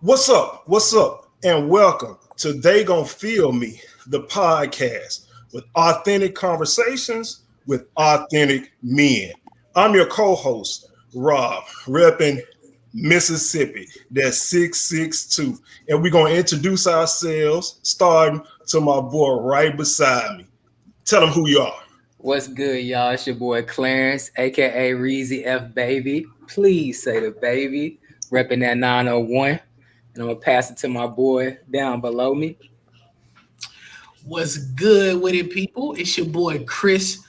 What's up? What's up? And welcome to They Gon' Feel Me, the podcast with authentic conversations with authentic men. I'm your co-host, Rob, repping Mississippi. That's 662. And we're going to introduce ourselves, starting to my boy right beside me. Tell them who you are. What's good, y'all? It's your boy Clarence, aka Reezy F Baby. Please say the baby, repping that 901. And I'm gonna pass it to my boy down below me. What's good with it, people? It's your boy Chris,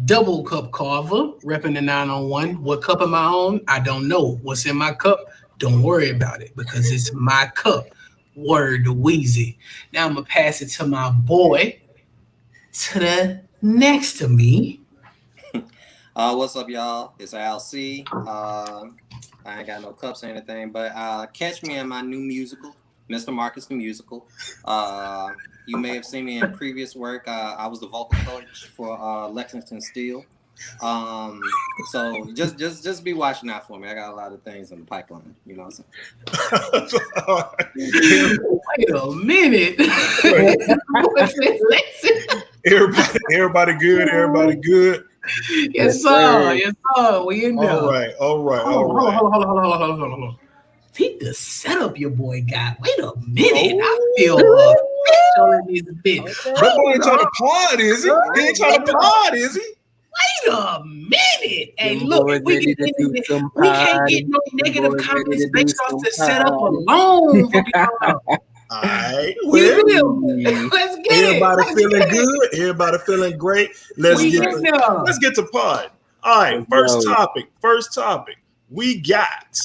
Double Cup Carver, repping the 901. What cup am I on? I don't know. What's in my cup? Don't worry about it because it's my cup. Word to Weezy. Now I'm gonna pass it to my boy to the next to me. What's up, y'all? It's LC. I ain't got no cups or anything, but catch me in my new musical, Mr. Marcus the Musical. You may have seen me in previous work. I was the vocal coach for Lexington Steel. So just be watching out for me. I got a lot of things in the pipeline. You know what I'm saying? Wait a minute. Everybody good. Everybody good. Yes, sir. Yes, sir. We in there. All right. Hold on. Peep the setup your boy got. Wait a minute. I feel official in this bitch. That boy ain't trying to pod, is he? He ain't trying to pod, is he? Wait a minute. Hey, look, we can't get no negative comments based off the setup alone. All right, well, let's get everybody feeling good. Everybody feeling great. Let's get to pod. All right, first topic. We got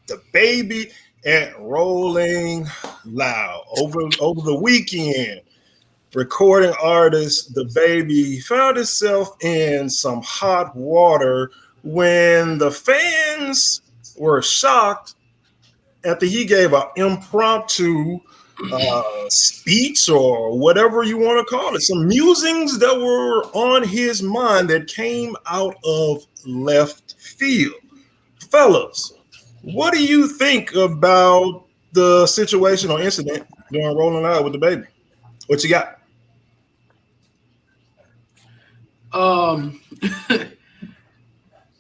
DaBaby at Rolling Loud over the weekend. Recording artist DaBaby found himself in some hot water when the fans were shocked after he gave an impromptu speech or whatever you want to call it, some musings that were on his mind that came out of left field. Fellas, what do you think about the situation or incident during Rolling Loud with DaBaby? What you got?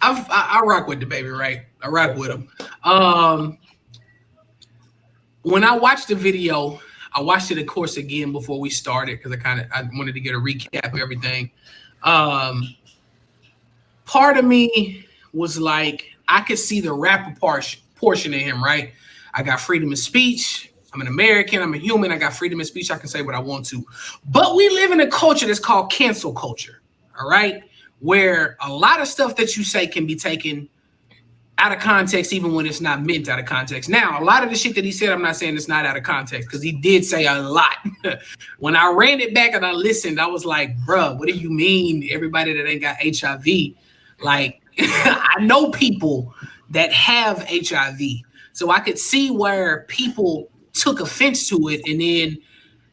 I rock with DaBaby, right? I rock with him. When I watched the video, I watched it, of course, again before we started because I wanted to get a recap of everything. Part of me was like, I could see the rapper portion of him, right? I got freedom of speech. I'm an American. I'm a human. I got freedom of speech. I can say what I want to. But we live in a culture that's called cancel culture, all right? Where a lot of stuff that you say can be taken out of context, even when it's not meant out of context. Now, a lot of the shit that he said, I'm not saying it's not out of context because he did say a lot. When I ran it back and I listened, I was like, bruh, what do you mean everybody that ain't got HIV? Like, I know people that have HIV. So I could see where people took offense to it. And then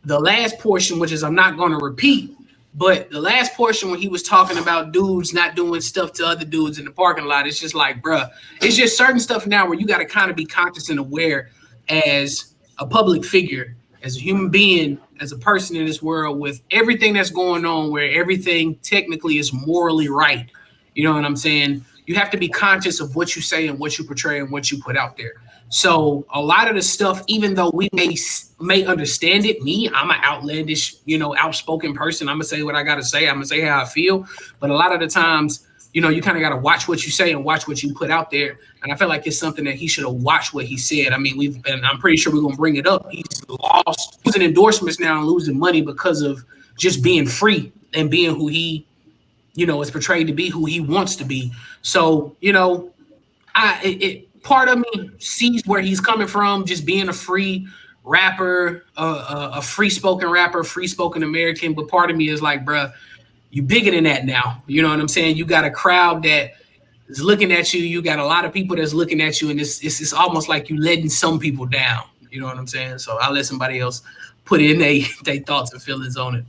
the last portion, which is I'm not going to repeat, but the last portion when he was talking about dudes not doing stuff to other dudes in the parking lot, it's just like, bruh, it's just certain stuff now where you got to kind of be conscious and aware as a public figure, as a human being, as a person in this world with everything that's going on where everything technically is morally right. You know what I'm saying? You have to be conscious of what you say and what you portray and what you put out there. So a lot of the stuff, even though we may understand it, I'm an outlandish, outspoken person. I'm going to say what I got to say. I'm going to say how I feel. But a lot of the times, you kind of got to watch what you say and watch what you put out there. And I feel like it's something that he should have watched what he said. I mean, and I'm pretty sure we're going to bring it up. He's losing endorsements now and losing money because of just being free and being who he, is portrayed to be, who he wants to be. So, part of me sees where he's coming from, just being a free rapper, a free-spoken rapper, free-spoken American. But part of me is like, bruh, you bigger than that now. You know what I'm saying? You got a crowd that is looking at you. You got a lot of people that's looking at you, and it's almost like you letting some people down. You know what I'm saying? So I'll let somebody else put in their thoughts and feelings on it.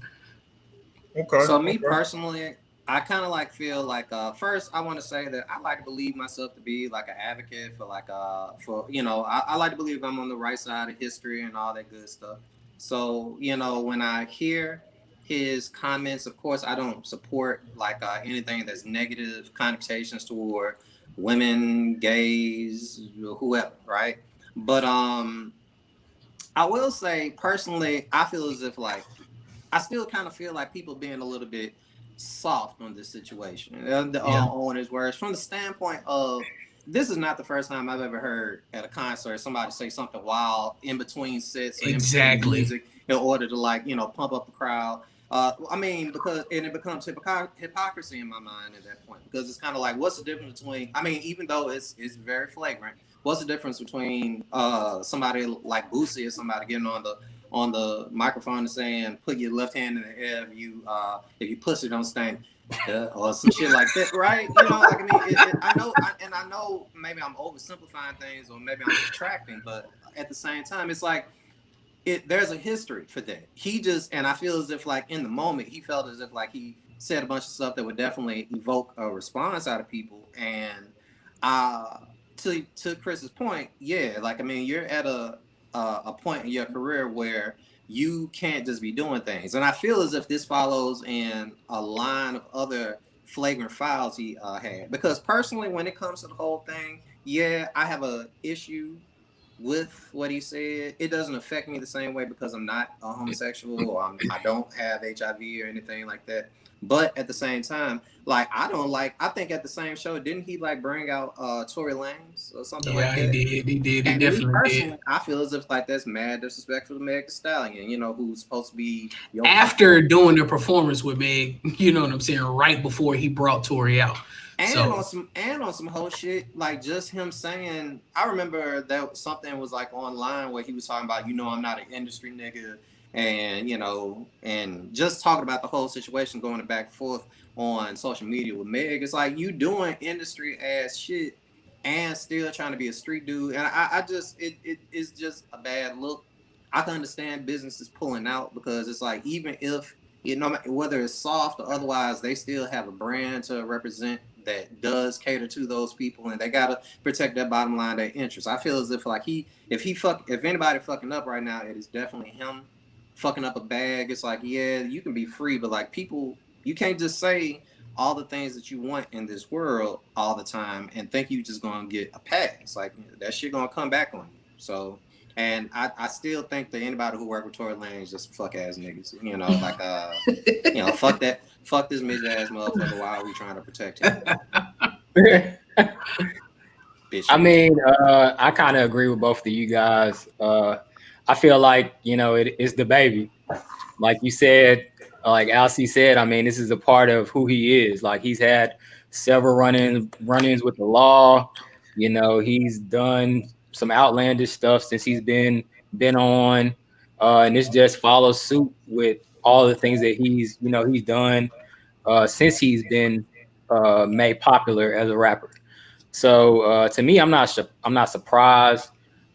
Okay. So me personally, I kind of like feel like first I want to say that I like to believe myself to be like an advocate for like for I like to believe I'm on the right side of history and all that good stuff. So when I hear his comments, of course I don't support like anything that's negative connotations toward women, gays, whoever, right? But I will say personally, I feel as if like I still kind of feel like people being a little bit soft on this situation. Yeah. On his words, from the standpoint of this is not the first time I've ever heard at a concert somebody say something wild in between sets or in between Exactly. music in order to like pump up the crowd. I mean, because and it becomes hypocrisy in my mind at that point because it's kind of like, what's the difference between? I mean, even though it's very flagrant, what's the difference between somebody like Boosie or somebody getting on the microphone and saying, "Put your left hand in the air if you pussy don't stink," or some shit like that, right? Like I mean, I know maybe I'm oversimplifying things or maybe I'm detracting, but at the same time, it's like there's a history for that. He just and I feel as if like in the moment he felt as if like he said a bunch of stuff that would definitely evoke a response out of people. And uh to Chris's point, yeah, like I mean you're at a point in your career where you can't just be doing things. And I feel as if this follows in a line of other flagrant files he had. Because personally, when it comes to the whole thing, yeah, I have a issue with what he said. It doesn't affect me the same way because I'm not a homosexual or I don't have HIV or anything like that. But at the same time, like I don't like. I think at the same show, didn't he like bring out Tory Lanez or something like Yeah, he that? did. He did. He And me definitely did. personally, I feel as if like that's mad disrespectful to Meg Thee Stallion. Who's supposed to be your After doing the performance with Meg, you know what I'm saying, right before he brought Tori out. and So on some whole shit, like just him saying, I remember that something was like online where he was talking about, I'm not an industry nigga, and and just talking about the whole situation going back and forth on social media with Meg. It's like you doing industry ass shit and still trying to be a street dude, and I just it's just a bad look. I can understand businesses pulling out because it's like even if whether it's soft or otherwise, they still have a brand to represent that does cater to those people, and they gotta protect their bottom line, their interests. I feel as if like if anybody fucking up right now, it is definitely him fucking up a bag. It's like, yeah, you can be free, but like people, you can't just say all the things that you want in this world all the time and think you just gonna get a pass. Like that shit gonna come back on you. So. And I still think that anybody who work with Tory Lanez just fuck ass niggas. Fuck that. Fuck this midget ass motherfucker. Why are we trying to protect him? Bitch. I mean, I kind of agree with both of you guys. I feel like it's DaBaby, like you said, like Alcy said. I mean, this is a part of who he is. Like he's had several run-ins with the law. He's done some outlandish stuff since he's been on, and this just follows suit with all the things that he's done since he's been made popular as a rapper. So to me, I'm not surprised.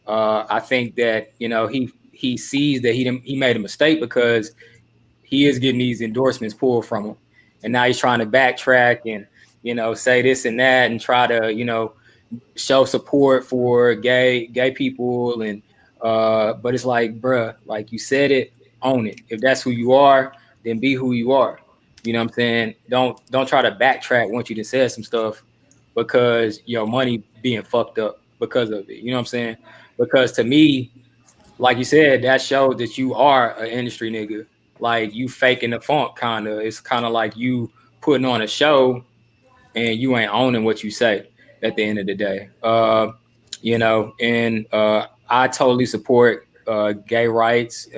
I think that he sees that he made a mistake because he is getting these endorsements pulled from him, and now he's trying to backtrack and say this and that and try to show support for gay people and but it's like, bruh, like you said it, own it. If that's who you are, then be who you are. You know what I'm saying? Don't try to backtrack once you done said some stuff because your money being fucked up because of it. You know what I'm saying? Because to me, like you said, that showed that you are an industry nigga. Like you faking the funk kind of. It's kind of like you putting on a show and you ain't owning what you say at the end of the day. And I totally support gay rights.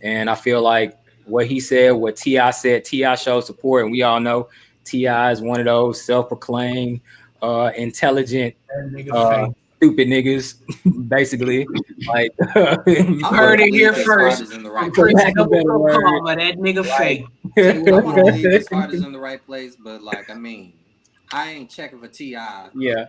And I feel like what he said, what T.I. said, T.I. showed support. And we all know T.I. is one of those self-proclaimed, intelligent, that nigga fake. stupid niggas, basically. Like, You heard it here His heart first is in the from right Chris place. Double Comma. That nigga fake. I want to believe his heart is in the right place, but like, I mean, I ain't checking for T.I. Yeah.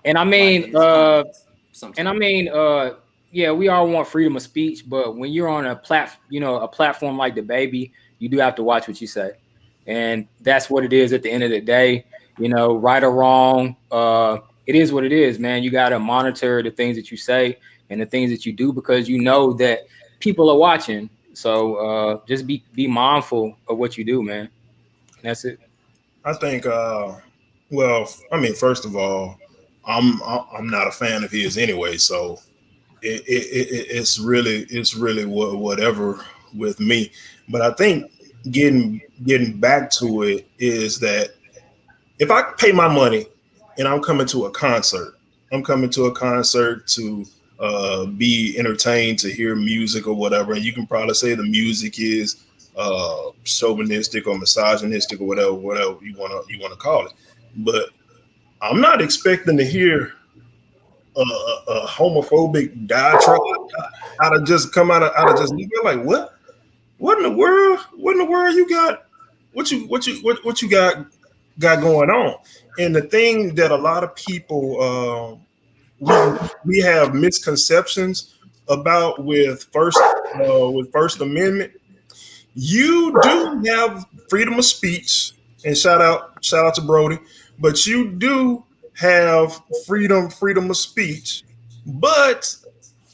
And I like, mean, his comments sometimes. Yeah, we all want freedom of speech, but when you're on a platform like DaBaby, you do have to watch what you say. and that's what it is at the end of the day. Right or wrong, it is what it is, man. You got to monitor the things that you say and the things that you do, because that people are watching. So just be mindful of what you do, man. That's it. I think. Well, I mean, first of all, I'm not a fan of his anyway, so it's really whatever with me. But I think getting back to it is that if I pay my money and I'm coming to a concert, I'm coming to a concert to be entertained, to hear music or whatever. And you can probably say the music is chauvinistic or misogynistic or whatever you wanna call it. But I'm not expecting to hear a homophobic diatribe out of just come out of just like what? What in the world? What in the world you got? What you got going on? And the thing that a lot of people we have misconceptions about with First Amendment. You do have freedom of speech, and shout out to Brody, but you do have freedom of speech, but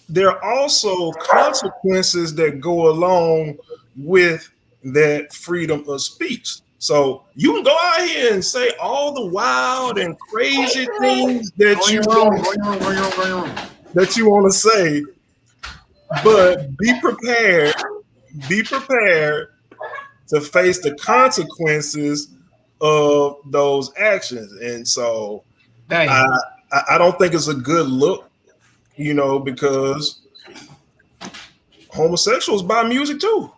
there are also consequences that go along with that freedom of speech. So you can go out here and say all the wild and crazy things that you want to say, but be prepared to face the consequences of those actions. And so Dang. I don't think it's a good look, because homosexuals buy music too.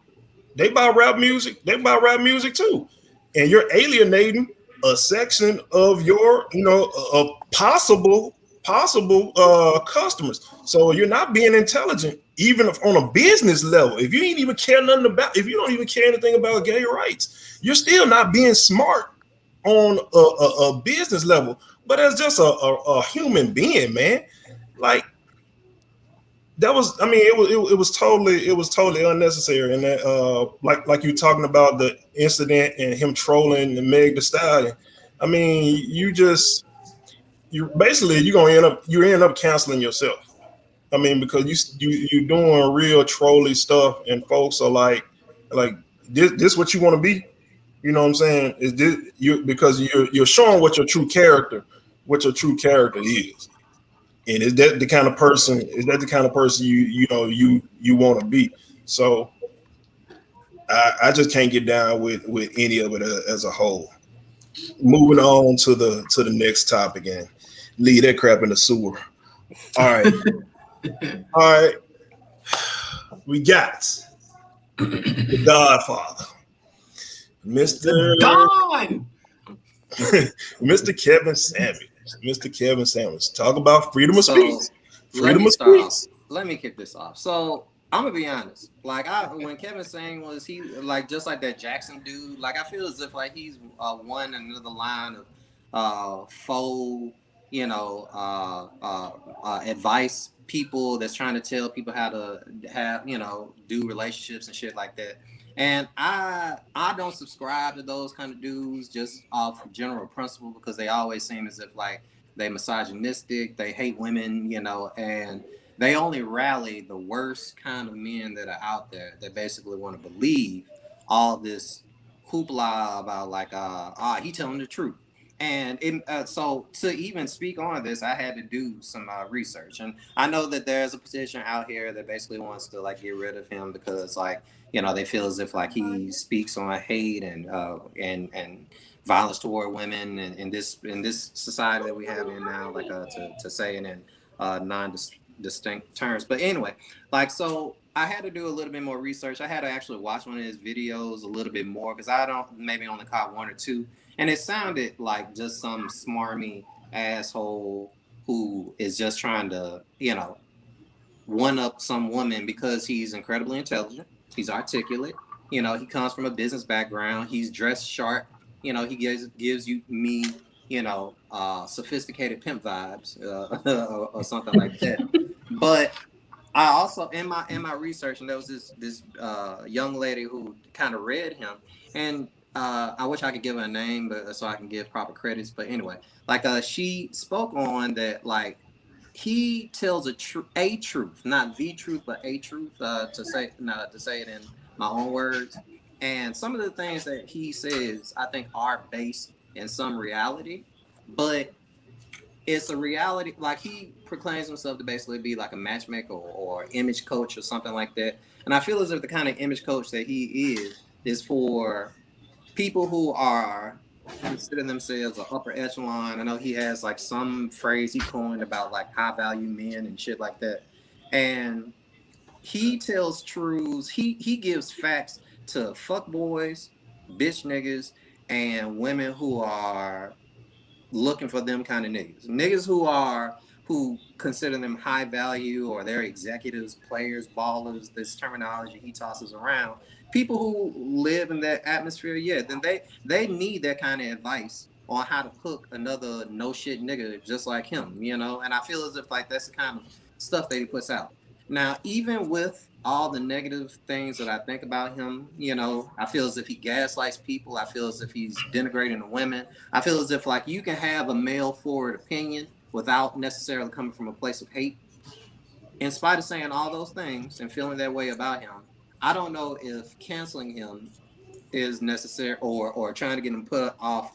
They buy rap music. They buy rap music too. And you're alienating a section of your, of possible customers. So you're not being intelligent, even if on a business level. If you ain't even care nothing about, if you don't even care anything about gay rights, you're still not being smart on a business level. But as just a human being, man, like that was, I mean, it was totally unnecessary. And that like you talking about the incident and him trolling the Meg Thee Stallion. I mean, you basically you end up canceling yourself. I mean, because you're doing real trolly stuff, and folks are like this what you want to be. You know what I'm saying? Is this you, because you're showing what your true character is. And is that the kind of person you want to be? So I just can't get down with any of it as a whole. Moving on to the next topic and leave that crap in the sewer. All right. All right. We got the Godfather, Mr. Gone. Mr. Kevin Samuels. Mr. Kevin Samuels. Talk about freedom of speech. Freedom of speech. Let me kick this off. So I'm gonna be honest. Like when Kevin Samuels, he like just like that Jackson dude. Like I feel as if like he's one another line of faux, advice people that's trying to tell people how to have do relationships and shit like that. And I don't subscribe to those kind of dudes just off general principle, because they always seem as if like they misogynistic, they hate women, and they only rally the worst kind of men that are out there that basically want to believe all this hoopla about like he telling the truth. And so to even speak on this, I had to do some research, and I know that there's a petition out here that basically wants to like get rid of him because like they feel as if like he speaks on hate and violence toward women, and in this society that we have in now, like to say it in non-distinct terms. But anyway, like so I had to do a little bit more research. I had to actually watch one of his videos a little bit more, because I don't maybe only caught one or two. And it sounded like just some smarmy asshole who is just trying to, one up some woman because he's incredibly intelligent. He's articulate. He comes from a business background. He's dressed sharp. He gives me, sophisticated pimp vibes or something like that. But I also in my research, and there was this young lady who kind of read him, and I wish I could give her a name, but so I can give proper credits. But anyway, like she spoke on that, like he tells a truth, not the truth, but a truth. To say it in my own words. And some of the things that he says, I think, are based in some reality, but it's a reality. Like he proclaims himself to basically be like a matchmaker or image coach or something like that. And I feel as if the kind of image coach that he is for people who are consider themselves an upper echelon. I know he has like some phrase he coined about like high value men and shit like that. And he tells truths. He gives facts to fuck boys, bitch niggas, and women who are looking for them kind of niggas. Niggas who consider them high value or they're executives, players, ballers, this terminology he tosses around. People who live in that atmosphere, yeah, then they need that kind of advice on how to cook another no shit nigga just like him, you know? And I feel as if like that's the kind of stuff that he puts out. Now, even with all the negative things that I think about him, you know, I feel as if he gaslights people. I feel as if he's denigrating the women. I feel as if like you can have a male forward opinion without necessarily coming from a place of hate. In spite of saying all those things and feeling that way about him, I don't know if canceling him is necessary or trying to get him put off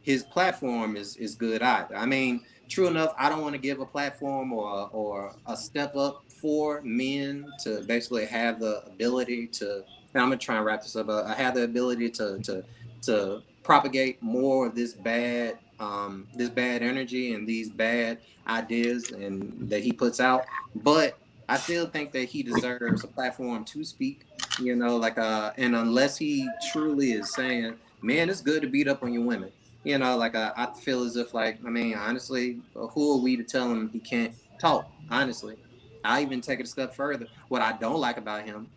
his platform is good either. I mean, true enough, I don't want to give a platform or a step up for men to basically have the ability to, and I'm gonna try and wrap this up. I have the ability to propagate more of this bad energy and these bad ideas and that he puts out. But I still think that he deserves a platform to speak. You know, like and unless he truly is saying, man, it's good to beat up on your women. You know, like I feel as if like, I mean, honestly, who are we to tell him he can't talk? Honestly, I even take it a step further. What I don't like about him,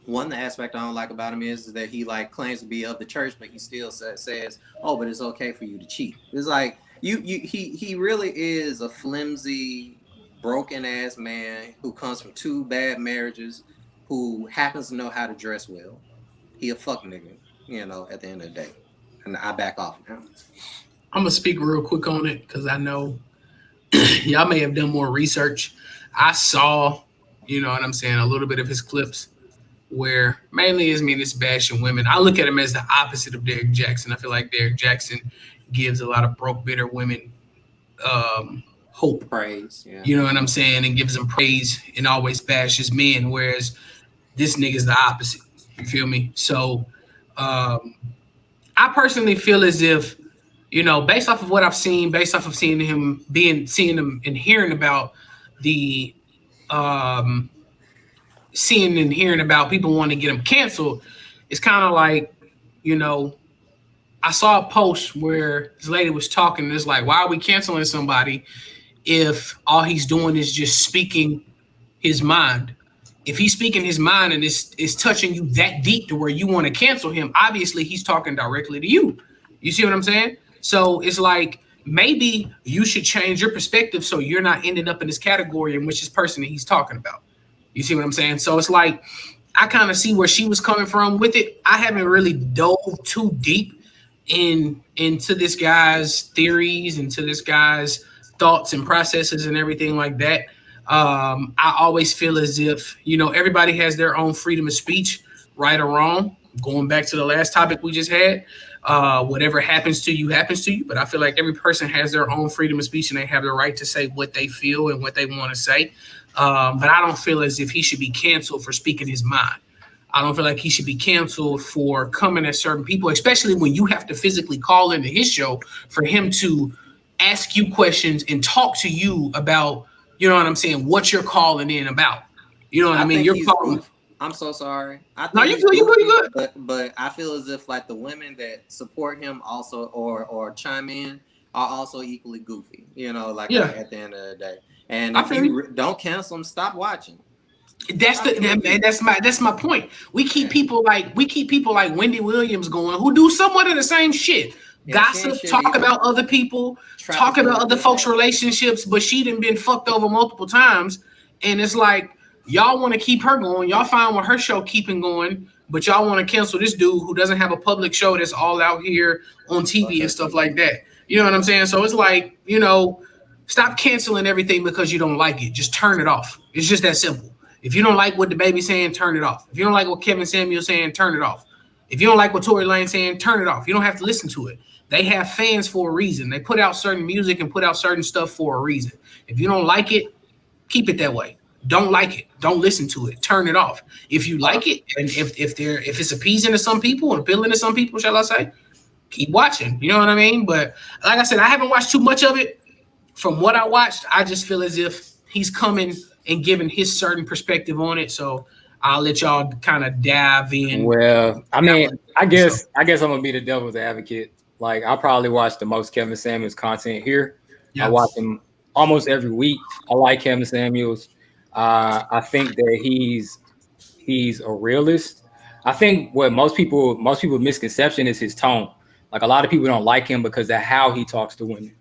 one aspect I don't like about him is that he like claims to be of the church, but he still says, oh, but it's okay for you to cheat. It's like he really is a flimsy, broken ass man who comes from 2 bad marriages, who happens to know how to dress well. He a fuck nigga, you know, at the end of the day. And I back off now. I'm gonna speak real quick on it because I know y'all may have done more research. I saw, you know what I'm saying, a little bit of his clips where mainly is it's bashing women. I look at him as the opposite of Derrick Jackson. I feel like Derrick Jackson gives a lot of broke, bitter women hope. Praise, yeah. You know what I'm saying? And gives them praise and always bashes men, whereas this nigga's the opposite. You feel me? So I personally feel as if, you know, based off of what I've seen, based off of seeing him and hearing about the seeing and hearing about people wanting to get him canceled, it's kind of like, you know, I saw a post where this lady was talking, and it's like, why are we canceling somebody if all he's doing is just speaking his mind? If he's speaking his mind and it's touching you that deep to where you want to cancel him, obviously he's talking directly to you. You see what I'm saying? So it's like, maybe you should change your perspective so you're not ending up in this category in which this person that he's talking about. You see what I'm saying? So it's like, I kind of see where she was coming from with it. I haven't really dove too deep into this guy's theories, into this guy's thoughts and processes and everything like that. I always feel as if, you know, everybody has their own freedom of speech, right or wrong. Going back to the last topic we just had, whatever happens to you, happens to you. But I feel like every person has their own freedom of speech and they have the right to say what they feel and what they want to say. But I don't feel as if he should be canceled for speaking his mind. I don't feel like he should be canceled for coming at certain people, especially when you have to physically call into his show for him to ask you questions and talk to you about, you know what I'm saying, what you're calling in about. You know what I mean? You're calling. I'm so sorry. No, you're good. But I feel as if like the women that support him also or chime in are also equally goofy. You know, like at the end of the day. And if you don't cancel them, stop watching. That's my point. We keep people like Wendy Williams going, who do somewhat of the same shit. Gossip, talk about other people, talk about other folks' relationships, but she done been fucked over multiple times. And it's like, y'all want to keep her going. Y'all fine with her show keeping going. but y'all want to cancel this dude who doesn't have a public show that's all out here on TV and stuff like that. You know what I'm saying? So it's like, stop canceling everything because you don't like it. Just turn it off. It's just that simple. If you don't like what DaBaby saying, turn it off. If you don't like what Kevin Samuel saying, turn it off. If you don't like what Tory Lane saying, turn it off. You don't have to listen to it. They have fans for a reason. They put out certain music and put out certain stuff for a reason. If you don't like it, keep it that way. Don't like it. Don't listen to it. Turn it off. If you like it, and if it's appeasing to some people and appealing to some people, shall I say, keep watching. You know what I mean? But like I said, I haven't watched too much of it. From what I watched, I just feel as if he's coming and giving his certain perspective on it. So I'll let y'all kind of dive in. Well, I mean, I guess I'm gonna be the devil's advocate. Like, I probably watch the most Kevin Samuels content here. Yes. I watch him almost every week. I like Kevin Samuels. I think that he's a realist. I think what most people's misconception is his tone. Like, a lot of people don't like him because of how he talks to women.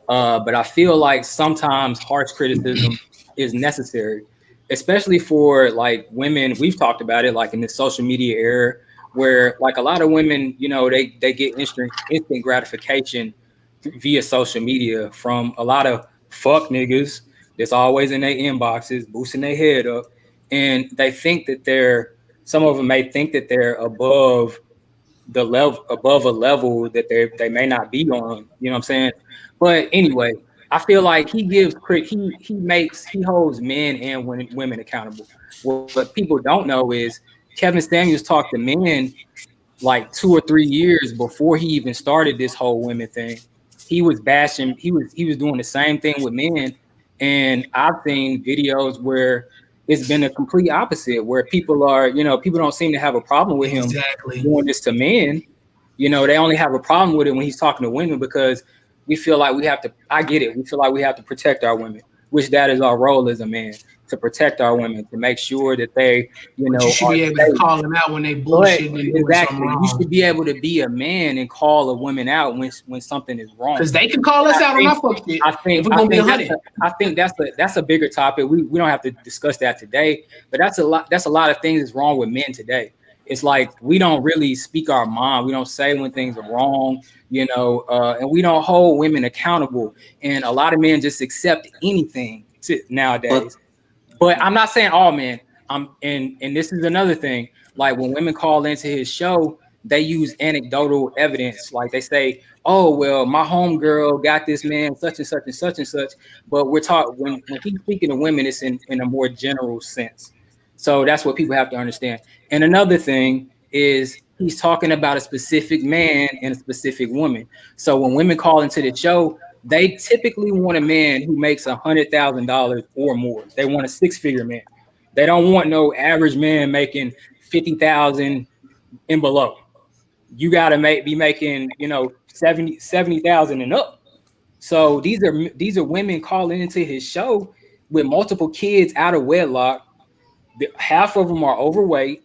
But I feel like sometimes harsh criticism is necessary, especially for like women. We've talked about it, like in the social media era, where like a lot of women, they get instant gratification via social media from a lot of fuck niggas that's always in their inboxes, boosting their head up. And they think that some of them may think that they're above a level that they may not be on, you know what I'm saying? But anyway, I feel like he holds men and women accountable. What people don't know is Kevin Samuels talked to men like 2 or 3 years before he even started this whole women thing. He was bashing, he was doing the same thing with men. And I've seen videos where it's been a complete opposite, where people don't seem to have a problem with him doing this to men. They only have a problem with it when he's talking to women, because we feel like we have to, I get it, we feel like we have to protect our women, which that is our role as a man, to protect our women, to make sure that they, you should be able to call them out when they bullshit. Exactly. You should be able to be a man and call a woman out when something is wrong. Because they can call us out on our fuck shit. I think that's a bigger topic. We don't have to discuss that today, but that's a lot of things that's wrong with men today. It's like we don't really speak our mind. We don't say when things are wrong, and we don't hold women accountable. And a lot of men just accept anything nowadays. But I'm not saying all men. And this is another thing. Like, when women call into his show, they use anecdotal evidence. Like, they say, "Oh, well, my homegirl got this man such and such and such and such." But we're taught when he's speaking to women, it's in a more general sense. So that's what people have to understand. And another thing is he's talking about a specific man and a specific woman. So when women call into the show, they typically want a man who makes $100,000 or more. They want a 6-figure man. They don't want no average man making $50,000 and below. You got to be making, 70,000 and up. So these are women calling into his show with multiple kids out of wedlock. Half of them are overweight,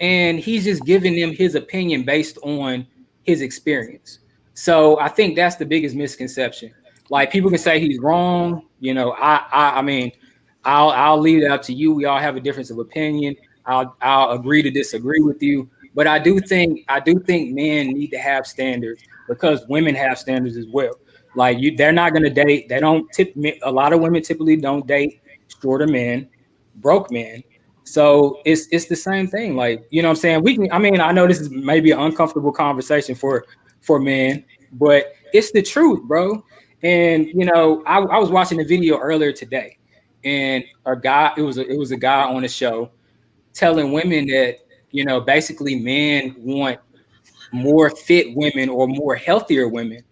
and he's just giving them his opinion based on his experience. So I think that's the biggest misconception. Like, people can say he's wrong. I mean, I'll leave it up to you. We all have a difference of opinion. I'll agree to disagree with you. But I do think men need to have standards, because women have standards as well. Like, they're not going to date. They don't a lot of women typically don't date shorter men, broke men. So it's the same thing. Like, you know what I'm saying? I know this is maybe an uncomfortable conversation for men, but it's the truth, bro. And, I was watching a video earlier today, and it was a guy on the show telling women that, basically men want more fit women or more healthier women.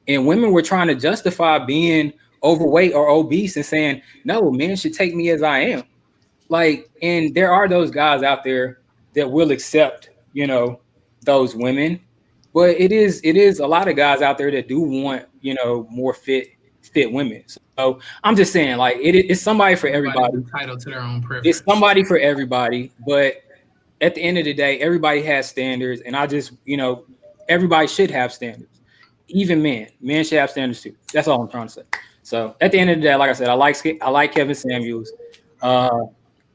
And women were trying to justify being overweight or obese and saying, no, men should take me as I am. Like, and there are those guys out there that will accept, those women, but it is a lot of guys out there that do want, more fit women. So I'm just saying, like, it's somebody for everybody. Entitled to their own preference. It's somebody for everybody, but at the end of the day, everybody has standards, and I just, everybody should have standards. Even men should have standards too. That's all I'm trying to say. So at the end of the day, like I said, I like Kevin Samuels.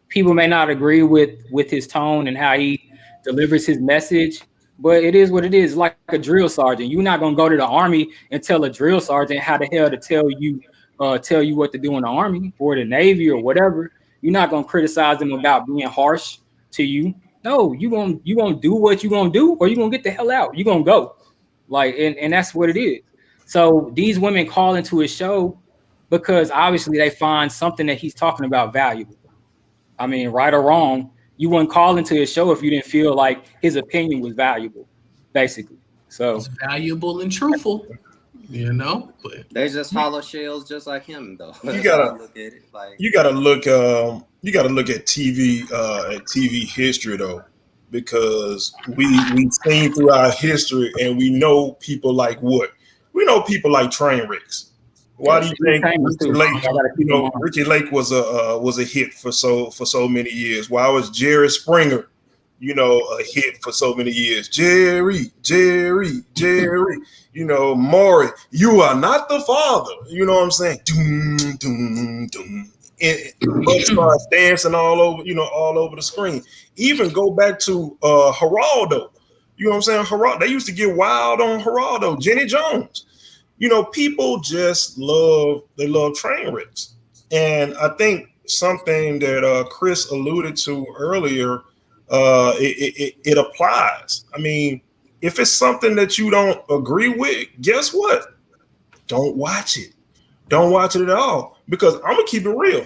People may not agree with his tone and how he delivers his message. But it is what it is. It's like a drill sergeant. You're not gonna go to the army and tell a drill sergeant how the hell to tell you what to do in the army or the Navy or whatever. You're not gonna criticize them about being harsh to you. No, you gonna do what you gonna do, or you gonna get the hell out. You gonna go. Like, and that's what it is. So these women call into his show because obviously they find something that he's talking about valuable. I mean, right or wrong, you wouldn't call into his show if you didn't feel like his opinion was valuable, basically. So It's valuable and truthful, you know. But They just hollow shells, just like him, though. You That's gotta how I look at it. Like, you gotta look at TV history though, because we've seen throughout history and we know people like what? We know people like train wrecks. Why do you think Ricky Lake, Ricky Lake was a hit for so many years? Why was Jerry Springer, a hit for so many years? Jerry, Maury, you are not the father. You know what I'm saying? Doom, doom, doom. And Bugs starts dancing all over the screen. Even go back to Geraldo. You know what I'm saying? Geraldo, they used to get wild on Geraldo, Jenny Jones. People just love train wrecks. And I think something that Chris alluded to earlier, it applies. I mean, if it's something that you don't agree with, guess what? Don't watch it. Don't watch it at all. Because I'm going to keep it real.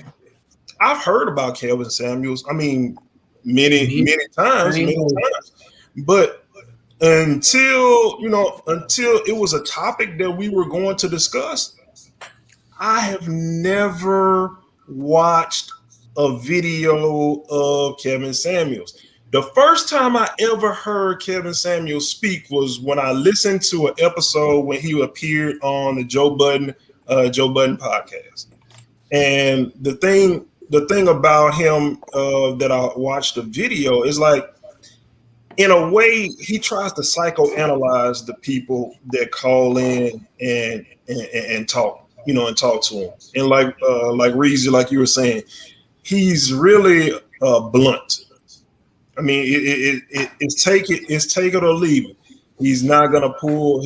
I've heard about Kevin Samuels. I mean, many times. But until it was a topic that we were going to discuss, I have never watched a video of Kevin Samuels. The first time I ever heard Kevin Samuels speak was when I listened to an episode when he appeared on the Joe Budden podcast. And the thing about him that I watched the video is like, in a way, he tries to psychoanalyze the people that call in and talk, and talk to him. And like Reezy, like you were saying, he's really blunt. I mean, it's take it or leave it. He's not gonna pull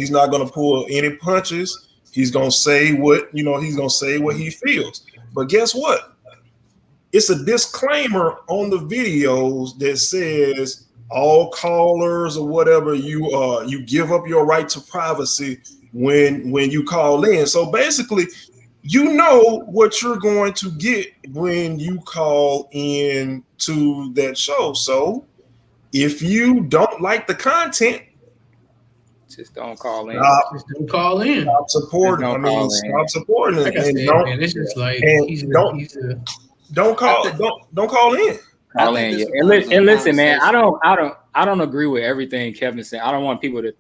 any punches. He's gonna say what he feels. But guess what? It's a disclaimer on the videos that says all callers or whatever, you give up your right to privacy when you call in. So basically, you know what you're going to get when you call in to that show. So if you don't like the content, just don't call in. Just don't call in. Stop supporting. Stop supporting it. Like I said, man, it's just like don't call in. Call in. Yeah. And listen, man, I don't agree with everything Kevin said. I don't want people to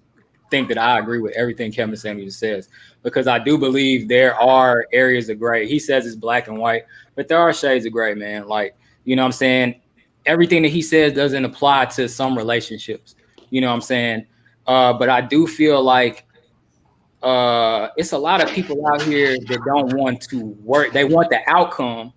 think that I agree with everything Kevin Samuels says, because I do believe there are areas of gray. He says it's black and white, but there are shades of gray, man. Like, you know what I'm saying? Everything that he says doesn't apply to some relationships. You know what I'm saying? But I do feel like it's a lot of people out here that don't want to work. They want the outcome,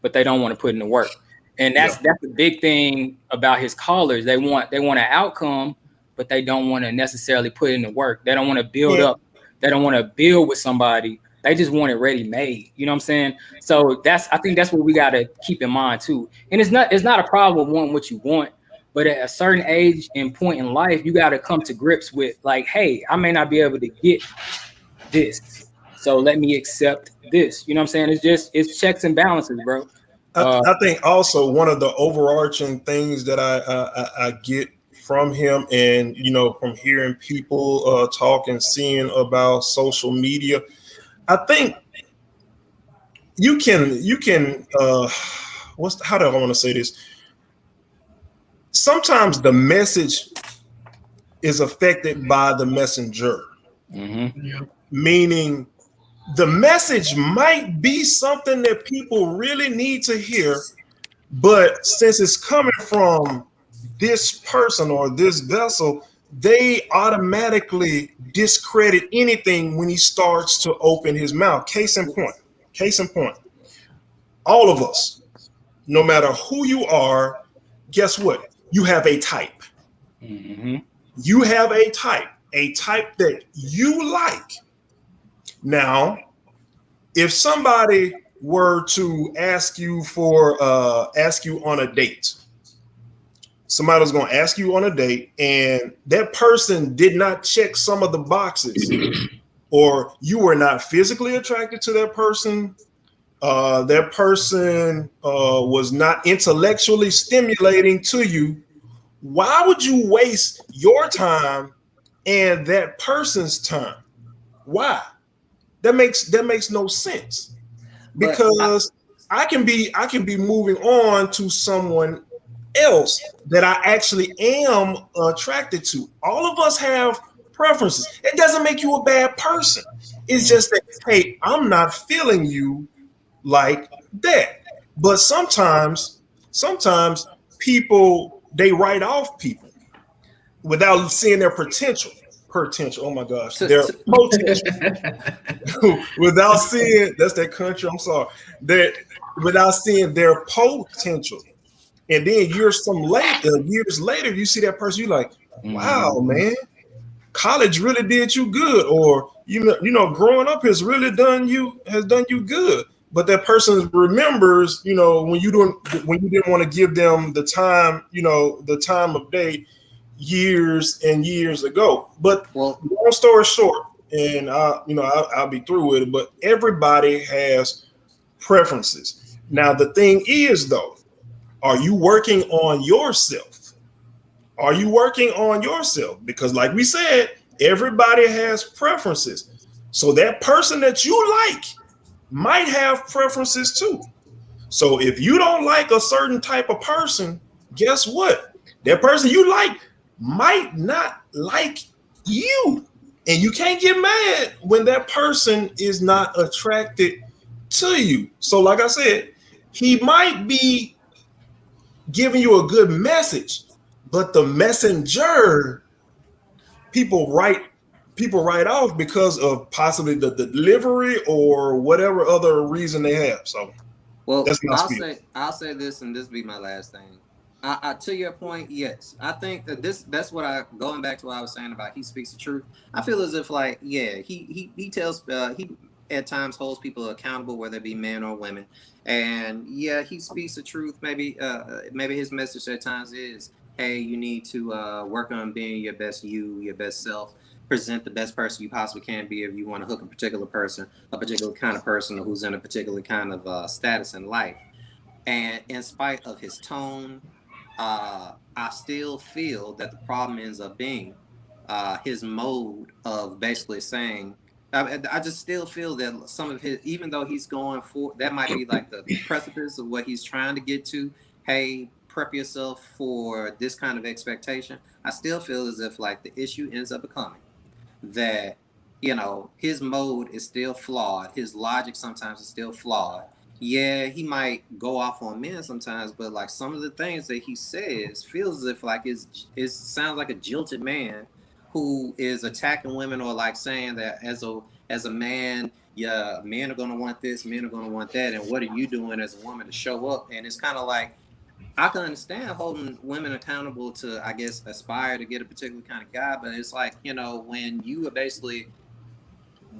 but they don't want to put in the work. And that's the big thing about his callers. They want an outcome, but they don't want to necessarily put in the work. They don't want to build up. They don't want to build with somebody. They just want it ready made. You know what I'm saying? So I think that's what we got to keep in mind too. And it's not a problem wanting what you want, but at a certain age and point in life, you got to come to grips with like, hey, I may not be able to get this, so let me accept this. You know what I'm saying? It's checks and balances, bro. I think also one of the overarching things that I get from him, and from hearing people talk and seeing about social media, I think you can how do I want to say this? Sometimes the message is affected by the messenger, meaning the message might be something that people really need to hear, but since it's coming from this person or this vessel, they automatically discredit anything when he starts to open his mouth. Case in point, all of us, no matter who you are, guess what? You have a type. Mm-hmm. You have a type that you like. Now, if somebody were to ask you on a date, somebody was going to ask you on a date, and that person did not check some of the boxes, or you were not physically attracted to that person, that person was not intellectually stimulating to you, why would you waste your time and that person's time? Why? That makes no sense. But Because I can be moving on to someone else that I actually am attracted to. All of us have preferences. It doesn't make you a bad person. It's just that, hey, I'm not feeling you like that. But sometimes people, they write off people without seeing their potential. Oh my gosh, to, their to potential. Without seeing, that's that country. I'm sorry. That without seeing their potential, and then years later, you see that person, you're like, wow, Mm-hmm. man, college really did you good, or growing up has done you good. But that person remembers, when you didn't want to give them the time of day years and years ago. But well, long story short, and I'll be through with it. But everybody has preferences. Now the thing is, though, are you working on yourself? Are you working on yourself? Because, like we said, everybody has preferences. So that person that you like might have preferences too. So if you don't like a certain type of person, guess what? That person you like might not like you. And you can't get mad when that person is not attracted to you. So, like I said, he might be giving you a good message, but the messenger, people write off because of possibly the delivery or whatever other reason they have. So well, that's my spiel. I'll say this, and this be my last thing. I to your point, yes, I think that that's what I going back to what I was saying about he speaks the truth. I feel as if like yeah, he tells he at times holds people accountable, whether it be men or women, and yeah, he speaks the truth. Maybe his message at times is, hey, you need to work on being your best you, your best self. Present the best person you possibly can be if you want to hook a particular person, a particular kind of person who's in a particular kind of status in life. And in spite of his tone, I still feel that the problem ends up being his mode of basically saying. I just still feel that some of his, even though he's going for that, might be like the precipice of what he's trying to get to. Hey, prep yourself for this kind of expectation. I still feel as if like the issue ends up becoming that his mode is still flawed, his logic sometimes is still flawed. Yeah, he might go off on men sometimes, but like some of the things that he says feels as if like it sounds like a jilted man who is attacking women, or like saying that as a man, yeah, men are gonna want this, men are gonna want that, and what are you doing as a woman to show up? And it's kind of like I can understand holding women accountable to, I guess, aspire to get a particular kind of guy, but it's like, when you are basically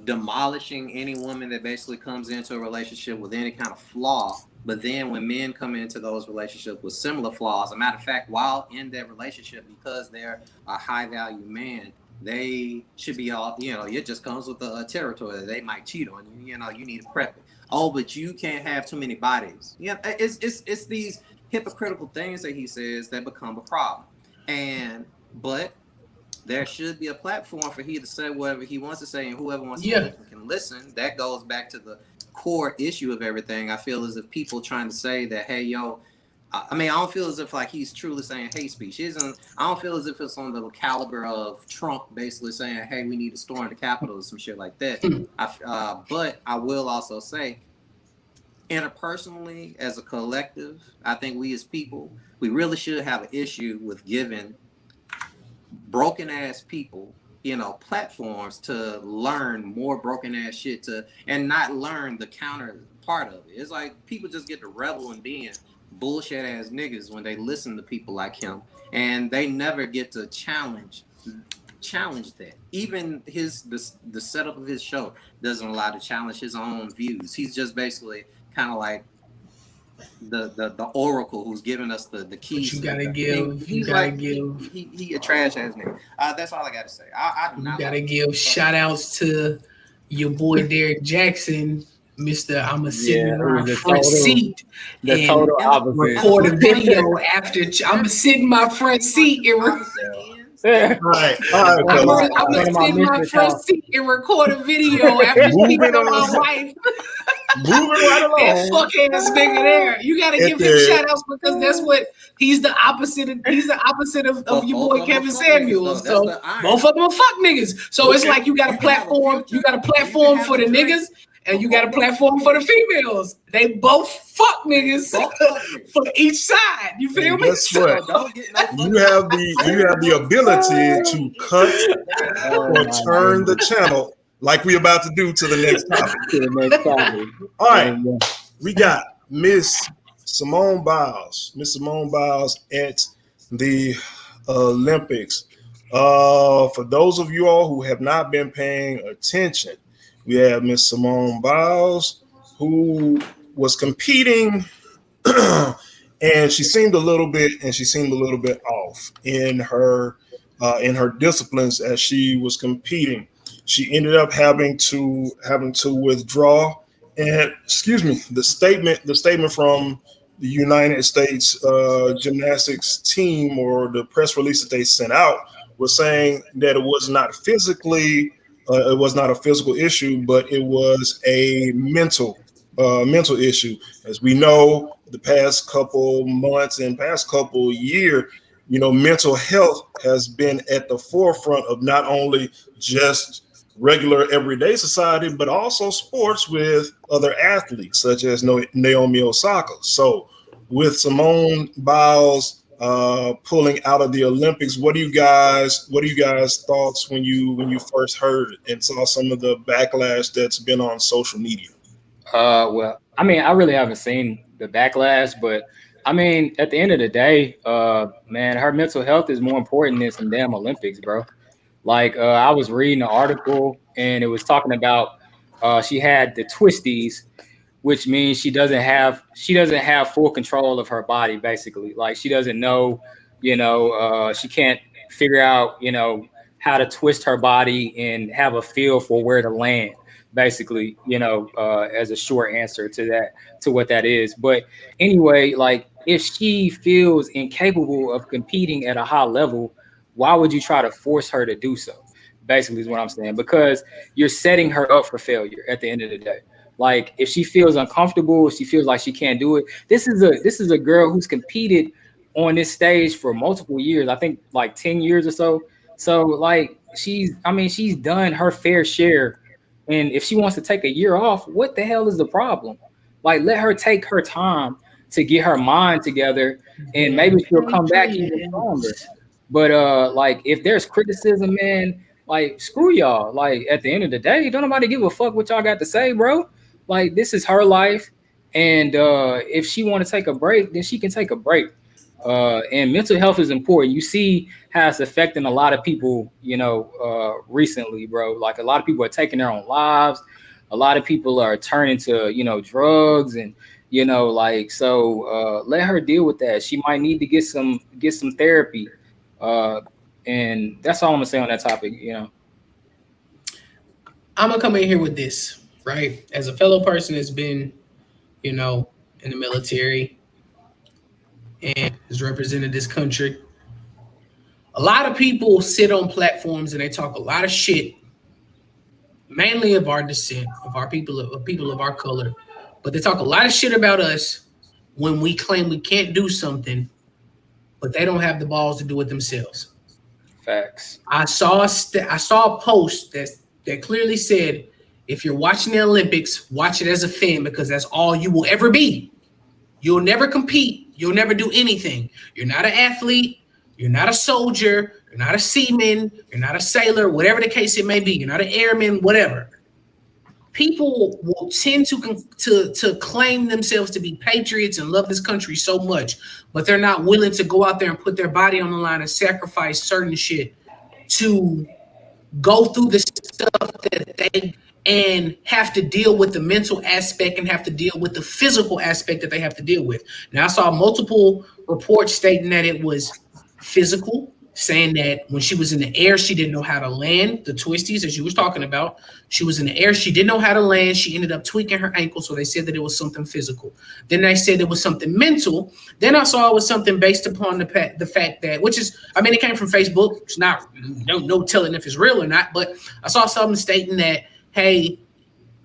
demolishing any woman that basically comes into a relationship with any kind of flaw, but then when men come into those relationships with similar flaws, a matter of fact, while in that relationship, because they're a high value man, they should be all, it just comes with the territory. They might cheat on you, you need to prep it. Oh, but you can't have too many bodies. Yeah, it's these hypocritical things that he says that become a problem. But there should be a platform for he to say whatever he wants to say, and whoever wants to Yeah. listen can listen. That goes back to the core issue of everything. I feel as if people trying to say that, hey, yo, I mean, I don't feel as if like he's truly saying hate speech. I don't feel as if it's on the caliber of Trump basically saying, hey, we need to storm the Capitol or some shit like that. But I will also say, interpersonally, as a collective, I think we as people, we really should have an issue with giving broken ass people, platforms to learn more broken ass shit and not learn the counter part of it. It's like people just get to revel in being bullshit ass niggas when they listen to people like him, and they never get to challenge that. Even the setup of his show doesn't allow to challenge his own views. He's just basically kind of like the oracle who's giving us the keys. But you gotta give. He's like he a trash ass nigga. That's all I gotta say. I do not. You gotta give shout outs to your boy Derek Jackson, Mr. I'ma sit in my front seat the total opposite. Record a video after I'ma sit in my front seat and All right, I'm gonna sit in my front seat and record a video after speaking on my wife. Moving right along. That fuck ass nigga there. You gotta give him shout outs because that's what he's the opposite of your boy Kevin Samuels. So both of them are fuck niggas. So it's like you got a platform for the niggas and you got a platform for the females. They both fuck niggas for each side. You feel me? Guess what? You have the ability to cut or turn the channel like we about to do to the next topic. All right, we got Miss Simone Biles. Miss Simone Biles at the Olympics. For those of you all who have not been paying attention, we have Miss Simone Biles who was competing, and she seemed a little bit off in her disciplines as she was competing. She ended up having to withdraw. And the statement from the United States gymnastics team, or the press release that they sent out, was saying that it was not a physical issue, but it was a mental issue. As we know, the past couple months and past couple year, mental health has been at the forefront of not only just regular everyday society, but also sports with other athletes such as Naomi Osaka. So with Simone Biles pulling out of the Olympics, what do you guys thoughts when you first heard and saw some of the backlash that's been on social media? Well, I mean, I really haven't seen the backlash, but I mean, at the end of the day, man, her mental health is more important than some damn Olympics, bro. Like I was reading an article and it was talking about she had the twisties, which means she doesn't have full control of her body, basically. Like she doesn't know, she can't figure out, how to twist her body and have a feel for where to land, basically, as a short answer to what that is. But anyway, like if she feels incapable of competing at a high level, why would you try to force her to do so? Basically is what I'm saying, because you're setting her up for failure at the end of the day. Like if she feels uncomfortable, if she feels like she can't do it, this is a girl who's competed on this stage for multiple years, I think like 10 years or so. So like she's done her fair share. And if she wants to take a year off, what the hell is the problem? Like let her take her time to get her mind together and maybe she'll come back even stronger. But like if there's criticism, man, like screw y'all. Like at the end of the day, don't nobody give a fuck what y'all got to say, bro. Like this is her life, and if she want to take a break, then she can take a break. And mental health is important. You see how it's affecting a lot of people, recently, bro. Like a lot of people are taking their own lives. A lot of people are turning to, drugs and so let her deal with that. She might need to get some therapy. And that's all I'm gonna say on that topic. I'm gonna come in here with this, right? As a fellow person that's been, in the military and has represented this country, a lot of people sit on platforms and they talk a lot of shit, mainly of our descent, of our people of our color, but they talk a lot of shit about us when we claim we can't do something, but they don't have the balls to do it themselves. Facts. I saw a post that clearly said, if you're watching the Olympics, watch it as a fan because that's all you will ever be. You'll never compete. You'll never do anything. You're not an athlete. You're not a soldier. You're not a seaman. You're not a sailor, whatever the case it may be. You're not an airman, whatever. people will tend to claim themselves to be patriots and love this country so much, but they're not willing to go out there and put their body on the line and sacrifice certain shit to go through the stuff that they and have to deal with the mental aspect and have to deal with the physical aspect that they have to deal with. Now, I saw multiple reports stating that it was physical, saying that when she was in the air, she didn't know how to land. The twisties, as you was talking about, she was in the air, she didn't know how to land. She ended up tweaking her ankle, so they said that it was something physical. Then they said it was something mental. Then I saw it was something based upon the fact that, which is, I mean, it came from Facebook. It's not, no telling if it's real or not, but I saw something stating that, hey,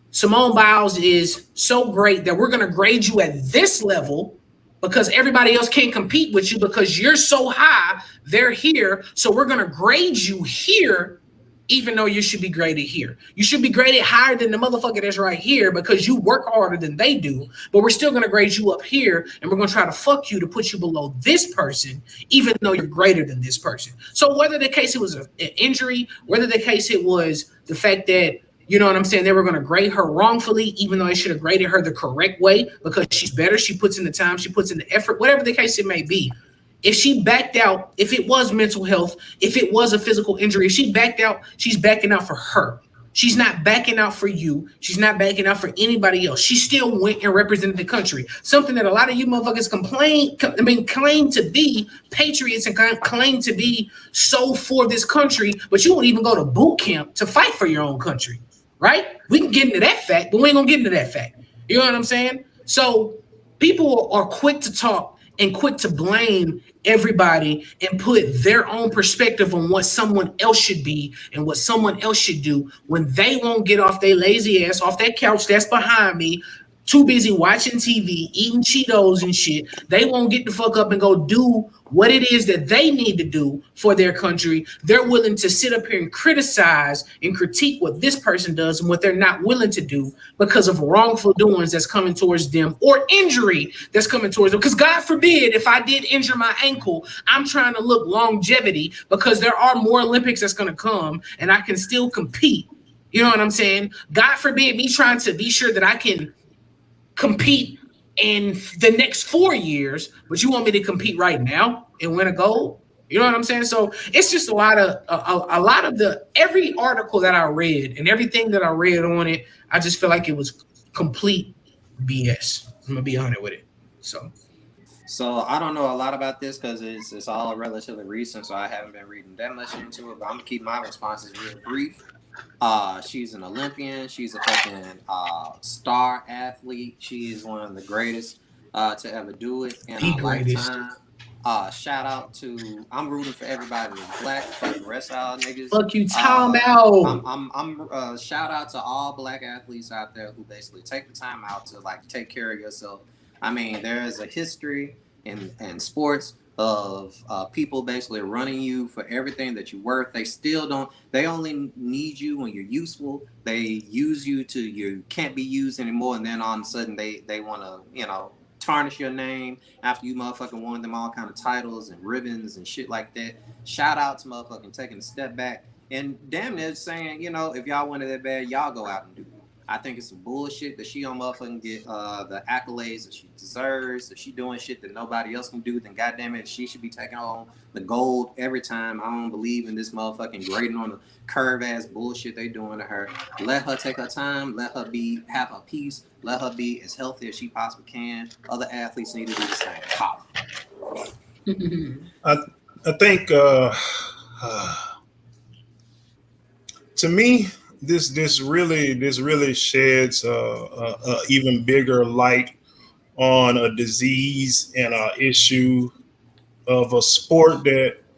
Simone Biles is so great that we're going to grade you at this level because everybody else can't compete with you because you're so high, they're here. So we're going to grade you here, even though you should be graded here. You should be graded higher than the motherfucker that's right here because you work harder than they do. But we're still going to grade you up here, and we're going to try to fuck you to put you below this person, even though you're greater than this person. So whether the case it was an injury, whether the case it was the fact that, you know what I'm saying, they were going to grade her wrongfully, even though they should have graded her the correct way because she's better. She puts in the time. She puts in the effort, whatever the case it may be. If she backed out, if it was mental health, if it was a physical injury, if she backed out, she's backing out for her. She's not backing out for you. She's not backing out for anybody else. She still went and represented the country. Something that a lot of you motherfuckers claim to be patriots and claim to be so for this country, but you won't even go to boot camp to fight for your own country. Right? We can get into that fact, but we ain't gonna get into that fact. You know what I'm saying? So people are quick to talk and quick to blame everybody and put their own perspective on what someone else should be and what someone else should do when they won't get off their lazy ass off that couch that's behind me, too busy watching TV, eating Cheetos and shit. They won't get the fuck up and go do what it is that they need to do for their country. They're willing to sit up here and criticize and critique what this person does and what they're not willing to do because of wrongful doings that's coming towards them or injury that's coming towards them. Because God forbid, if I did injure my ankle, I'm trying to look longevity because there are more Olympics that's going to come and I can still compete. You know what I'm saying? God forbid me trying to be sure that I can compete in the next 4 years, but you want me to compete right now and win a gold? You know what I'm saying? So it's just a lot of the every article that I read and everything that I read on it, I just feel like it was complete BS. I'm gonna be honest with it. So I don't know a lot about this because it's all relatively recent, so I haven't been reading that much into it. But I'm gonna keep my responses real brief. She's an Olympian. She's a fucking star athlete. She is one of the greatest to ever do it in our lifetime. Shout out to, I'm rooting for everybody that's black. Fuck the rest of y'all niggas. Fuck you, Tom out. I'm shout out to all black athletes out there who basically take the time out to like take care of yourself. I mean, there is a history in sports of people basically running you for everything that you're worth. They still don't, they only need you when you're useful. They use you to you can't be used anymore, and then all of a sudden they want to, you know, tarnish your name after you motherfucking won them all kind of titles and ribbons and shit like that. Shout out to motherfucking taking a step back and damn near saying, you know, if y'all want it that bad, y'all go out and do it. I think it's some bullshit that she don't motherfucking get the accolades that she deserves. If she doing shit that nobody else can do, then goddamn it, she should be taking on the gold every time. I don't believe in this motherfucking grading on the curve ass bullshit they doing to her. Let her take her time. Let her have her peace. Let her be as healthy as she possibly can. Other athletes need to do the same. Pop. I think to me, this really sheds a even bigger light on a disease and an issue of a sport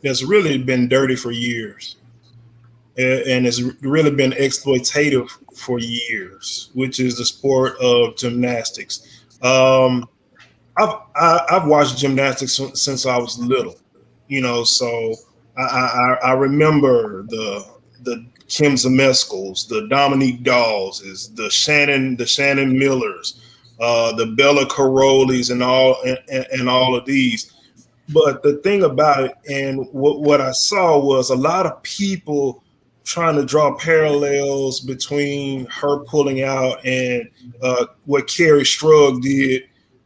that's really been dirty for years and has really been exploitative for years, which is the sport of gymnastics. I've watched gymnastics since I was little, you know, so I remember the Kim Zemeskals, the Dominique Dawes, the Shannon Millers, the Bella Carolis, and all of these. But the thing about it, and what I saw was a lot of people trying to draw parallels between her pulling out and what Carrie Strug did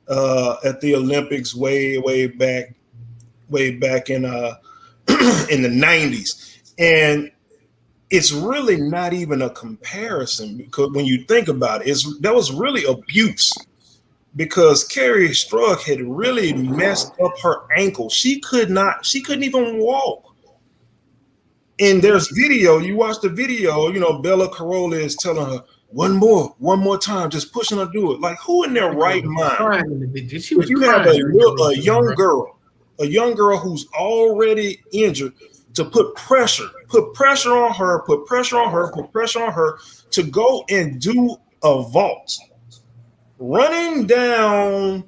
at the Olympics way back in in the 90s. And it's really not even a comparison, because when you think about it, that was really abuse, because Carrie Strug had really messed up her ankle. She couldn't even walk. And there's video, you watch the video, Bella Carolla is telling her, one more time, just pushing her to do it. Like, who in their right mind? If you have a young girl who's already injured, to put pressure on her to go and do a vault, running down,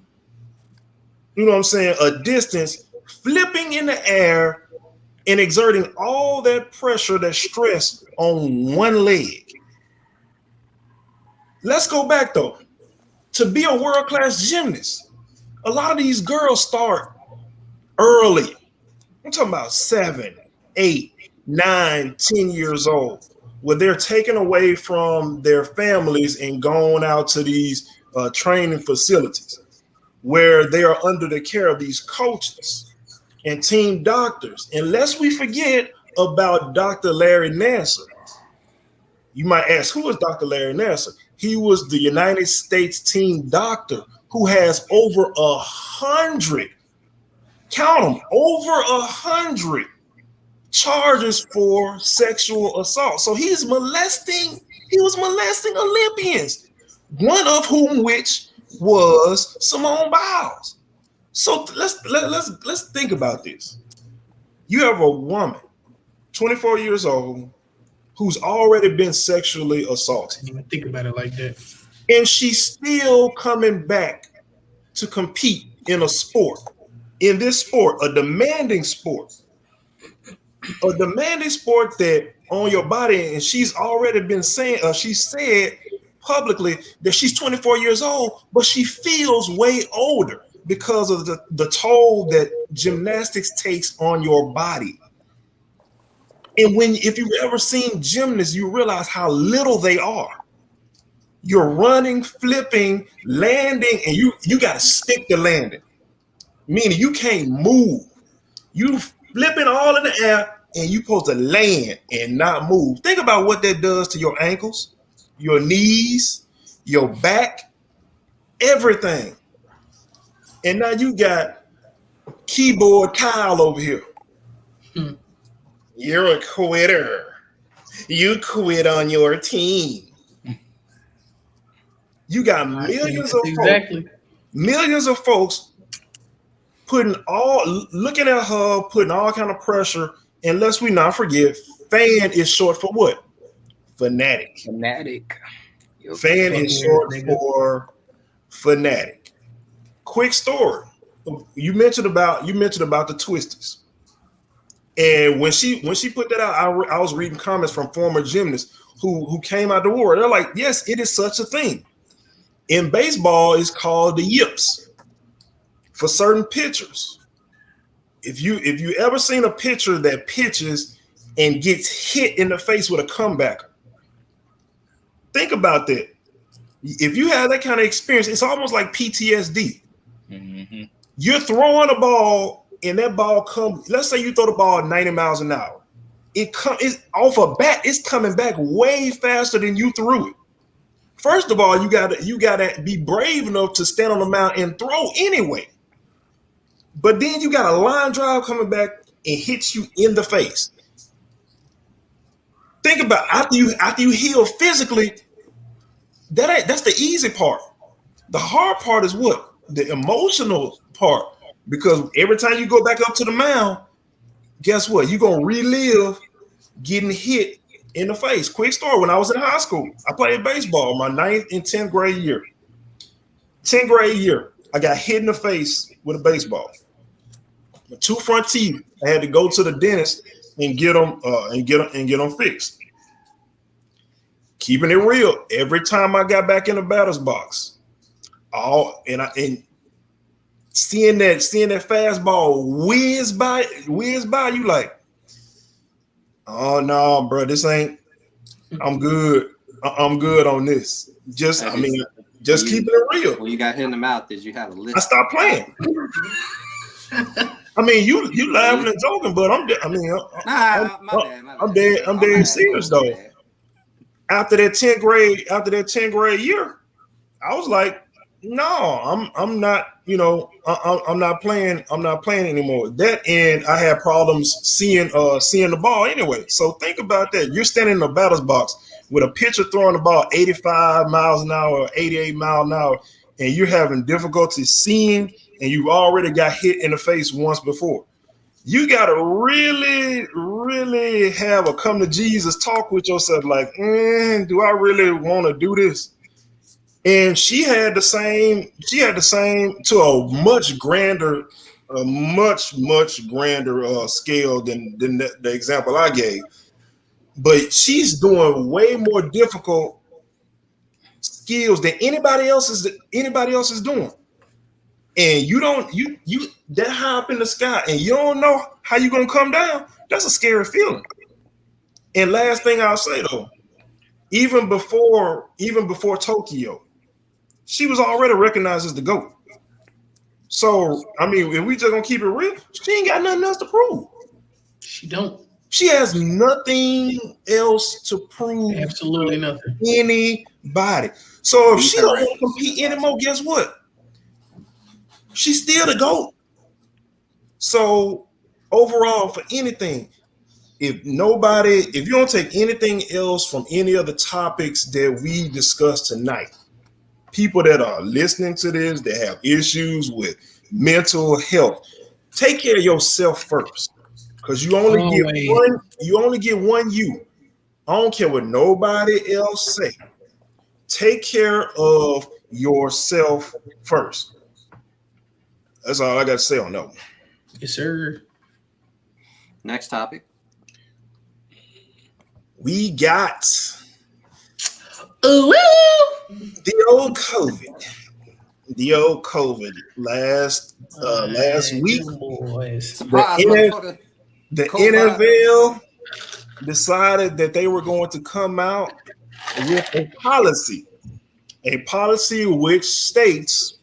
a distance, flipping in the air, and exerting all that pressure, that stress on one leg. Let's go back though. To be a world-class gymnast, a lot of these girls start early. I'm talking about 7, 8, 9, 10 years old, where they're taken away from their families and going out to these training facilities, where they are under the care of these coaches and team doctors. And lest we forget about Dr. Larry Nassar. You might ask, who is Dr. Larry Nassar? He was the United States team doctor who has over 100, count them, over 100 charges for sexual assault. So he was molesting Olympians, one of whom which was Simone Biles. So let's think about this. You have a woman, 24 years old, who's already been sexually assaulted. I didn't even think about it like that. And she's still coming back to compete in a sport. In this sport, a demanding sport that on your body, and she's already been saying, she said publicly that she's 24 years old, but she feels way older because of the toll that gymnastics takes on your body. And if you've ever seen gymnasts, you realize how little they are. You're running, flipping, landing, and you got to stick the landing, meaning you can't move. You flipping all in the air, and you're supposed to land and not move. Think about what that does to your ankles, your knees, your back, everything. And now you got keyboard Kyle over here. You're a quitter. You quit on your team. You got millions of folks looking at her, putting all kind of pressure. And lest we not forget, fan is short for what? Fanatic. Fanatic. Fan is short for fanatic. Quick story. You mentioned about the Twisters. And when she put that out, I was reading comments from former gymnasts who came out the war. They're like, yes, it is such a thing. In baseball, it's called the yips for certain pitchers. If you ever seen a pitcher that pitches and gets hit in the face with a comebacker, think about that. If you have that kind of experience, it's almost like PTSD. Mm-hmm. You're throwing a ball, and that ball comes. Let's say you throw the ball at 90 miles an hour. It's off a bat. It's coming back way faster than you threw it. First of all, you gotta be brave enough to stand on the mound and throw anyway. But then you got a line drive coming back and hits you in the face. Think about after you heal physically. That's the easy part. The hard part is what? The emotional part. Because every time you go back up to the mound, guess what? You're going to relive getting hit in the face. Quick story. When I was in high school, I played baseball my 9th and 10th grade year. 10th grade year, I got hit in the face with a baseball. My 2 front teeth, I had to go to the dentist and get them fixed. Keeping it real, every time I got back in the batter's box, and seeing that fastball whiz by, you like, Oh no, bro, this ain't. I'm good. I'm good on this. Just, I mean, just keeping it real. When you got hit in the mouth, did you have a I list? stopped playing. I mean, you laughing and joking, but I'm dead serious though. After that 10th grade year, I was like, no, I'm not, I'm not playing. I'm not playing anymore. That and I had problems seeing the ball anyway. So think about that. You're standing in the batter's box with a pitcher throwing the ball 85 miles an hour, or 88 miles an hour, and you're having difficulty seeing, and you've already got hit in the face once before. You got to really, really have a come to Jesus talk with yourself. Like, do I really want to do this? And she had the same to a much grander, much grander scale than the example I gave. But she's doing way more difficult skills than anybody else is doing. And you don't you that high up in the sky and you don't know how you're gonna come down. That's a scary feeling. And last thing I'll say though, even before Tokyo, she was already recognized as the GOAT. So I mean, if we just gonna keep it real, she ain't got nothing else to prove. She don't. She has nothing else to prove. Absolutely nothing. Anybody. So if she don't want to compete anymore, guess what? She's still the GOAT. So overall, for anything, if you don't take anything else from any of the topics that we discussed tonight, people that are listening to this that have issues with mental health, take care of yourself first. Because you only get one you. I don't care what nobody else say. Take care of yourself first. That's all I got to say on that one. Yes, sir. Next topic. We got Ooh, the old COVID last week. The NFL decided that they were going to come out with a policy which states,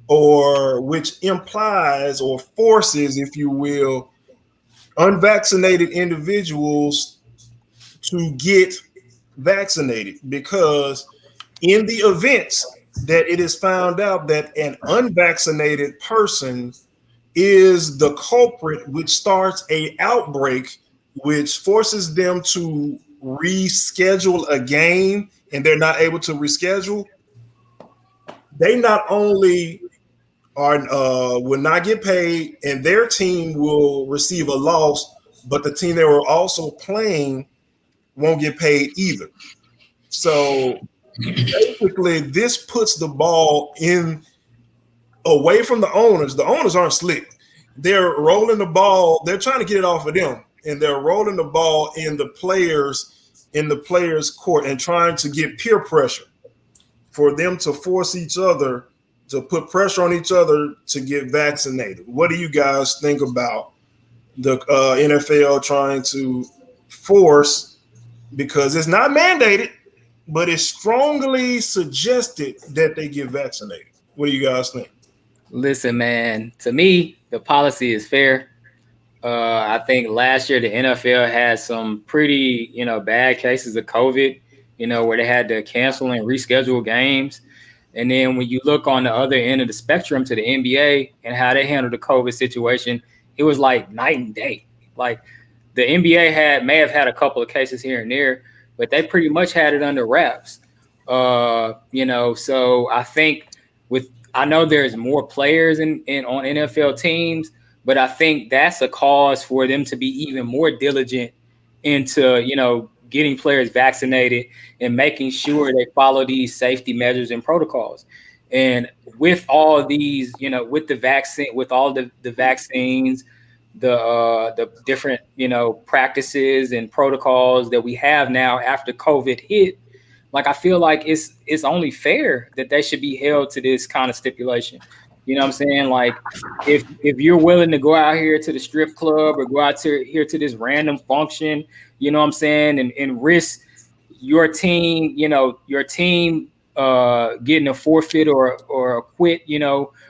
or which implies or forces, if you will, unvaccinated individuals to get vaccinated, because in the event that it is found out that an unvaccinated person is the culprit, which starts a outbreak, which forces them to reschedule a game, and they're not able to reschedule, they not only will not get paid, and their team will receive a loss, but the team they were also playing won't get paid either. So basically, this puts the ball away from the owners. The owners aren't slick. They're rolling the ball. They're trying to get it off of them, and they're rolling the ball in the players' court and trying to get peer pressure for them to force each other to put pressure on each other to get vaccinated. What do you guys think about the NFL trying to force, because it's not mandated, but it's strongly suggested that they get vaccinated? What do you guys think? Listen, man, to me, the policy is fair. I think last year the NFL had some pretty, bad cases of COVID, where they had to cancel and reschedule games. And then when you look on the other end of the spectrum to the NBA and how they handled the COVID situation, it was like night and day. Like the NBA may have had a couple of cases here and there, but they pretty much had it under wraps. So I think I know there's more players on NFL teams, but I think that's a cause for them to be even more diligent into, getting players vaccinated and making sure they follow these safety measures and protocols. And with all these, with the vaccine, with all the vaccines, the different, practices and protocols that we have now after COVID hit, like I feel like it's only fair that they should be held to this kind of stipulation. You know what I'm saying? Like, if you're willing to go out here to the strip club or go out to this random function, you know what I'm saying, and risk your team, getting a forfeit or a quit,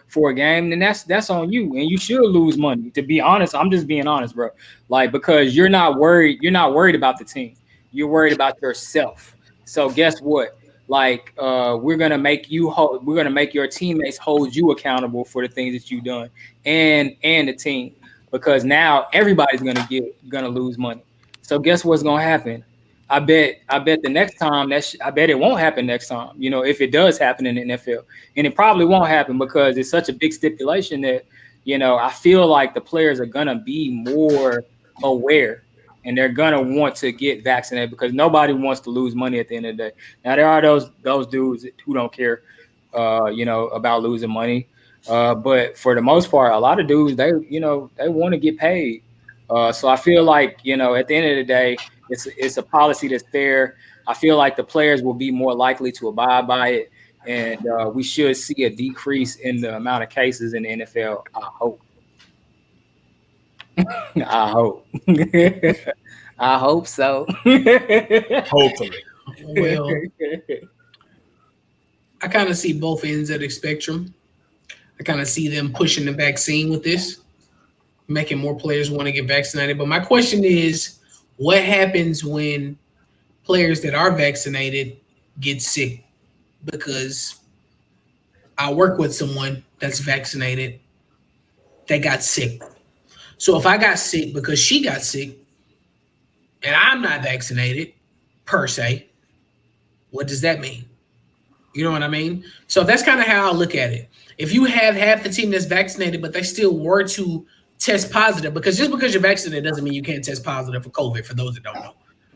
for a game, then that's on you, and you should lose money. To be honest, I'm just being honest, bro. Like, because you're not worried about the team. You're worried about yourself. So guess what? Like, we're gonna make your teammates hold you accountable for the things that you've done, and the team, because now everybody's gonna lose money. So guess what's gonna happen? I bet the next time I bet it won't happen next time. If it does happen in the NFL, and it probably won't happen because it's such a big stipulation that I feel like the players are gonna be more aware, and they're gonna want to get vaccinated because nobody wants to lose money at the end of the day. Now there are those dudes who don't care, about losing money, but for the most part, a lot of dudes they want to get paid. So I feel like at the end of the day, it's a policy that's fair. I feel like the players will be more likely to abide by it, and we should see a decrease in the amount of cases in the NFL. I hope. I hope. I hope so. Hopefully. Well, I kind of see both ends of the spectrum. I kind of see them pushing the vaccine with this, making more players want to get vaccinated. But my question is, what happens when players that are vaccinated get sick? Because I work with someone that's vaccinated that got sick. So if I got sick because she got sick and I'm not vaccinated per se, what does that mean? You know what I mean? So that's kind of how I look at it. If you have half the team that's vaccinated, but they still were to test positive, because just because you're vaccinated doesn't mean you can't test positive for COVID, for those that don't know,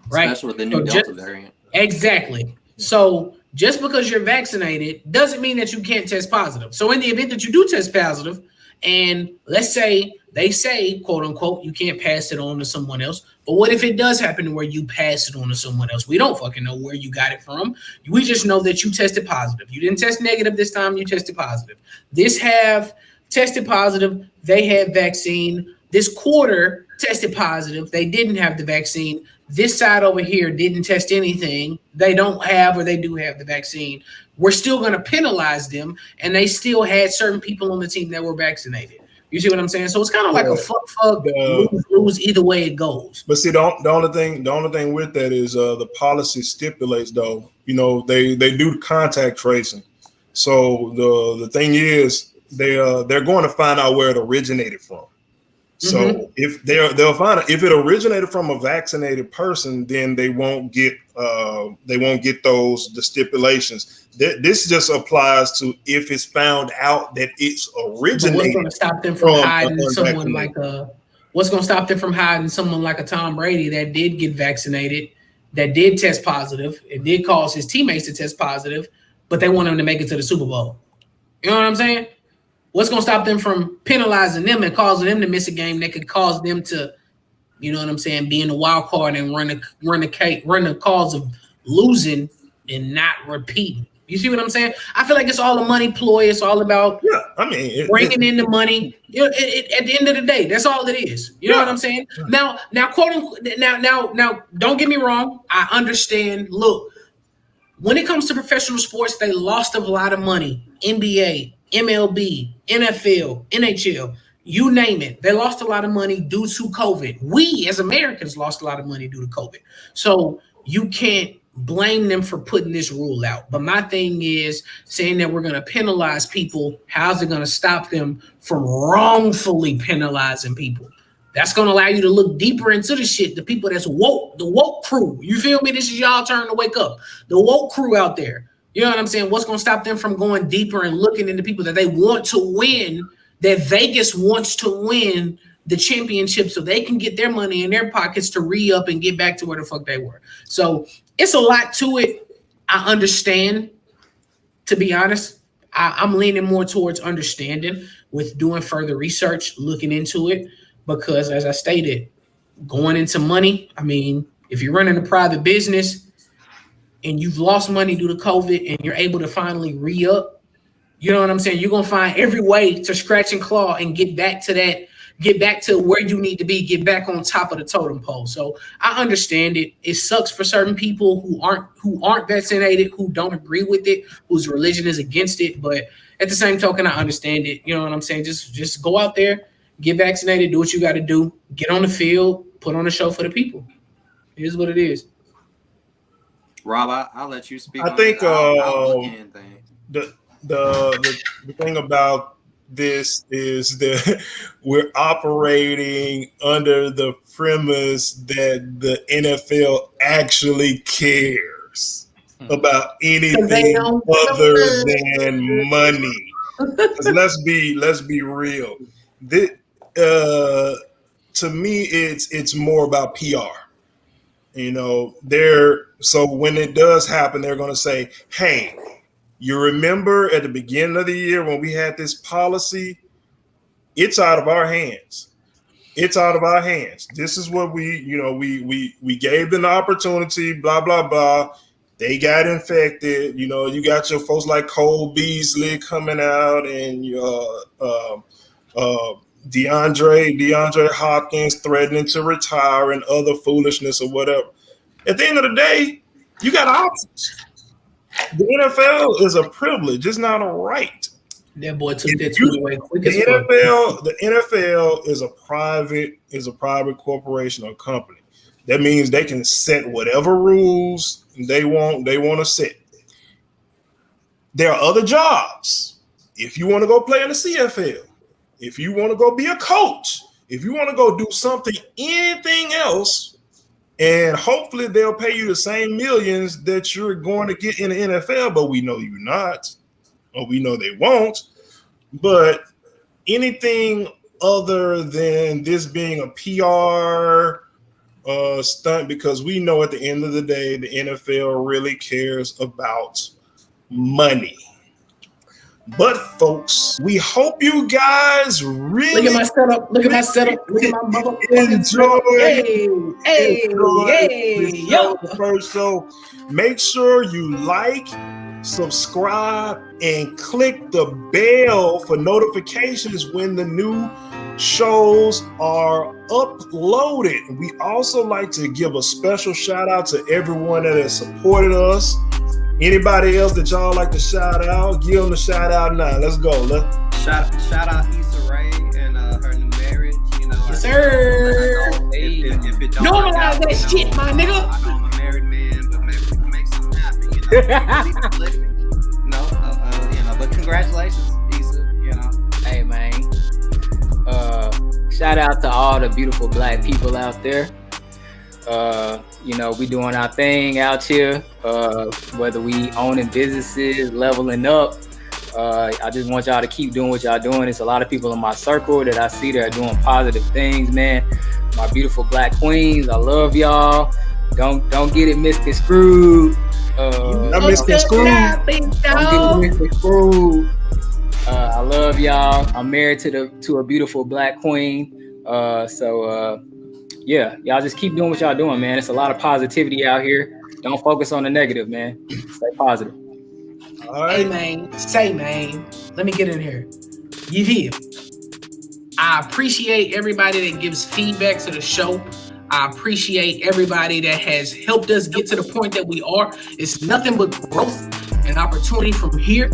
right? Especially with the new Delta variant. Exactly. So just because you're vaccinated doesn't mean that you can't test positive. So in the event that you do test positive, and let's say they say, quote unquote, you can't pass it on to someone else. But what if it does happen where you pass it on to someone else? We don't fucking know where you got it from. We just know that you tested positive. You didn't test negative this time. You tested positive. This half tested positive. They had vaccine. This quarter tested positive. They didn't have the vaccine. This side over here didn't test anything. They don't have, or they do have the vaccine. We're still going to penalize them, and they still had certain people on the team that were vaccinated. You see what I'm saying? So it's kind of like a fuck, lose either way it goes. But see, the only thing with that is the policy stipulates, though, they do contact tracing. So the thing is, they're going to find out where it originated from. So if they'll find it, if it originated from a vaccinated person, then they won't get the stipulations. This just applies to if it's found out that it's originated. What's going to stop them from hiding someone what's going to stop them from hiding someone like a Tom Brady that did get vaccinated, that did test positive, it did cause his teammates to test positive, but they want him to make it to the Super Bowl. You know what I'm saying? What's going to stop them from penalizing them and causing them to miss a game that could cause them to, you know what I'm saying, be in the wild card and run the cause of losing and not repeating? You see what I'm saying? I feel like it's all a money ploy. It's all about bringing in the money. At the end of the day, that's all it is. You know what I'm saying? Now, quote unquote, now, don't get me wrong. I understand. Look, when it comes to professional sports, they lost a lot of money. NBA, MLB, NFL, NHL, you name it. They lost a lot of money due to COVID. We as Americans lost a lot of money due to COVID. So you can't blame them for putting this rule out. But my thing is saying that we're going to penalize people. How's it going to stop them from wrongfully penalizing people? That's going to allow you to look deeper into the shit. The people that's woke, the woke crew. You feel me? This is y'all turn to wake up. The woke crew out there. You know what I'm saying? What's going to stop them from going deeper and looking into people that they want to win, that Vegas wants to win the championship so they can get their money in their pockets to re-up and get back to where the fuck they were. So it's a lot to it. I understand, to be honest. I'm leaning more towards understanding with doing further research, looking into it, because as I stated, going into money, I mean, if you're running a private business and you've lost money due to COVID and you're able to finally re-up, You know what I'm saying? You're gonna find every way to scratch and claw and get back to that, get back to where you need to be, get back on top of the totem pole. So I understand it. It sucks for certain people who aren't vaccinated, who don't agree with it, whose religion is against it. But at the same token, I understand it. You know what I'm saying? Just go out there, get vaccinated, do what you got to do, get on the field, put on a show for the people. It is what it is. Rob, I'll let you speak. I think I'll look in thing. The thing about this is that we're operating under the premise that the NFL actually cares about anything other than money. Let's be real. To me, it's more about PR. You know, so when it does happen, they're going to say, "Hey, you remember at the beginning of the year when we had this policy? It's out of our hands. It's out of our hands. This is what we gave them the opportunity, blah, blah, blah. They got infected. You know, you got your folks like Cole Beasley coming out and DeAndre Hopkins threatening to retire and other foolishness or whatever. At the end of the day, you got options. The NFL is a privilege. It's not a right. That boy took that tweet away quick as fuck. The NFL is a private corporation or company. That means they can set whatever rules they want to set. There are other jobs. If you want to go play in the CFL, if you want to go be a coach, if you want to go do something, anything else, and hopefully they'll pay you the same millions that you're going to get in the NFL, but we know you're not, or we know they won't. But anything other than this being a PR stunt, because we know at the end of the day, the NFL really cares about money. But folks, we hope you guys really look at my setup. Look at my motherfucking enjoy the first show. Make sure you like, subscribe, and click the bell for notifications when the new shows are uploaded. We also like to give a special shout out to everyone that has supported us. Anybody else that y'all like to shout out, give them a shout out now. Let's go. Shout out Issa Rae and her new marriage. You know, yes, sir. If it don't normalize that shit, my nigga. I know I'm a married man, but maybe we can make something happen. You know, but congratulations, Issa. You know, hey man. Shout out to all the beautiful black people out there. We doing our thing out here, whether we owning businesses, leveling up. I just want y'all to keep doing what y'all doing. There's a lot of people in my circle that I see that are doing positive things, man. My beautiful black queens, I love y'all. Don't get it misconstrued. Don't get it misconstrued. I love y'all. I'm married to a beautiful black queen. Yeah, y'all just keep doing what y'all doing, man. It's a lot of positivity out here. Don't focus on the negative, man. Stay positive. All right. Hey, man. Say, man. Let me get in here. You hear? I appreciate everybody that gives feedback to the show. I appreciate everybody that has helped us get to the point that we are. It's nothing but growth and opportunity from here.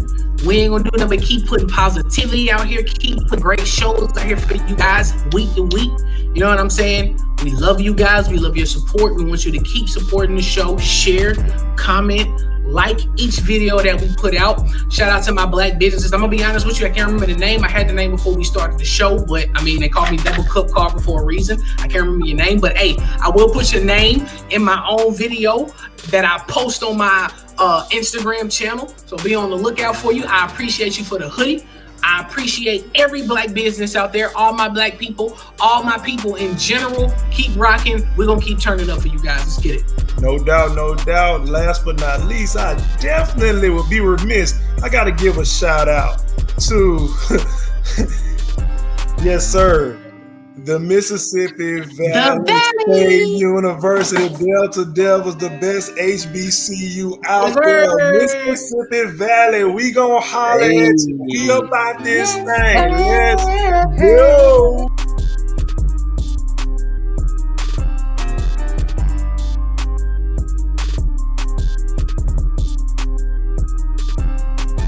We ain't gonna do nothing but keep putting positivity out here, keep putting great shows out here for you guys week to week. You know what I'm saying? We love you guys. We love your support. We want you to keep supporting the show. Share, comment, like each video that we put out. Shout out to my black businesses. I'm gonna be honest with you, I can't remember the name. I had the name before we started the show, but I mean, they called me Double Cup Carver for a reason. I can't remember your name, but hey, I will put your name in my own video that I post on my Instagram channel. So be on the lookout for you. I appreciate you for the hoodie. I appreciate every black business out there, all my black people, all my people in general. Keep rocking. We're going to keep turning up for you guys. Let's get it. No doubt, no doubt. Last but not least, I definitely would be remiss. I got to give a shout out to, yes, sir, The Mississippi The Valley State Valley. University Delta Devils, the best HBCU out there. Sir. Mississippi Valley, we gonna holler at you. We Hey. about this Yes, thing. Let's sir. go.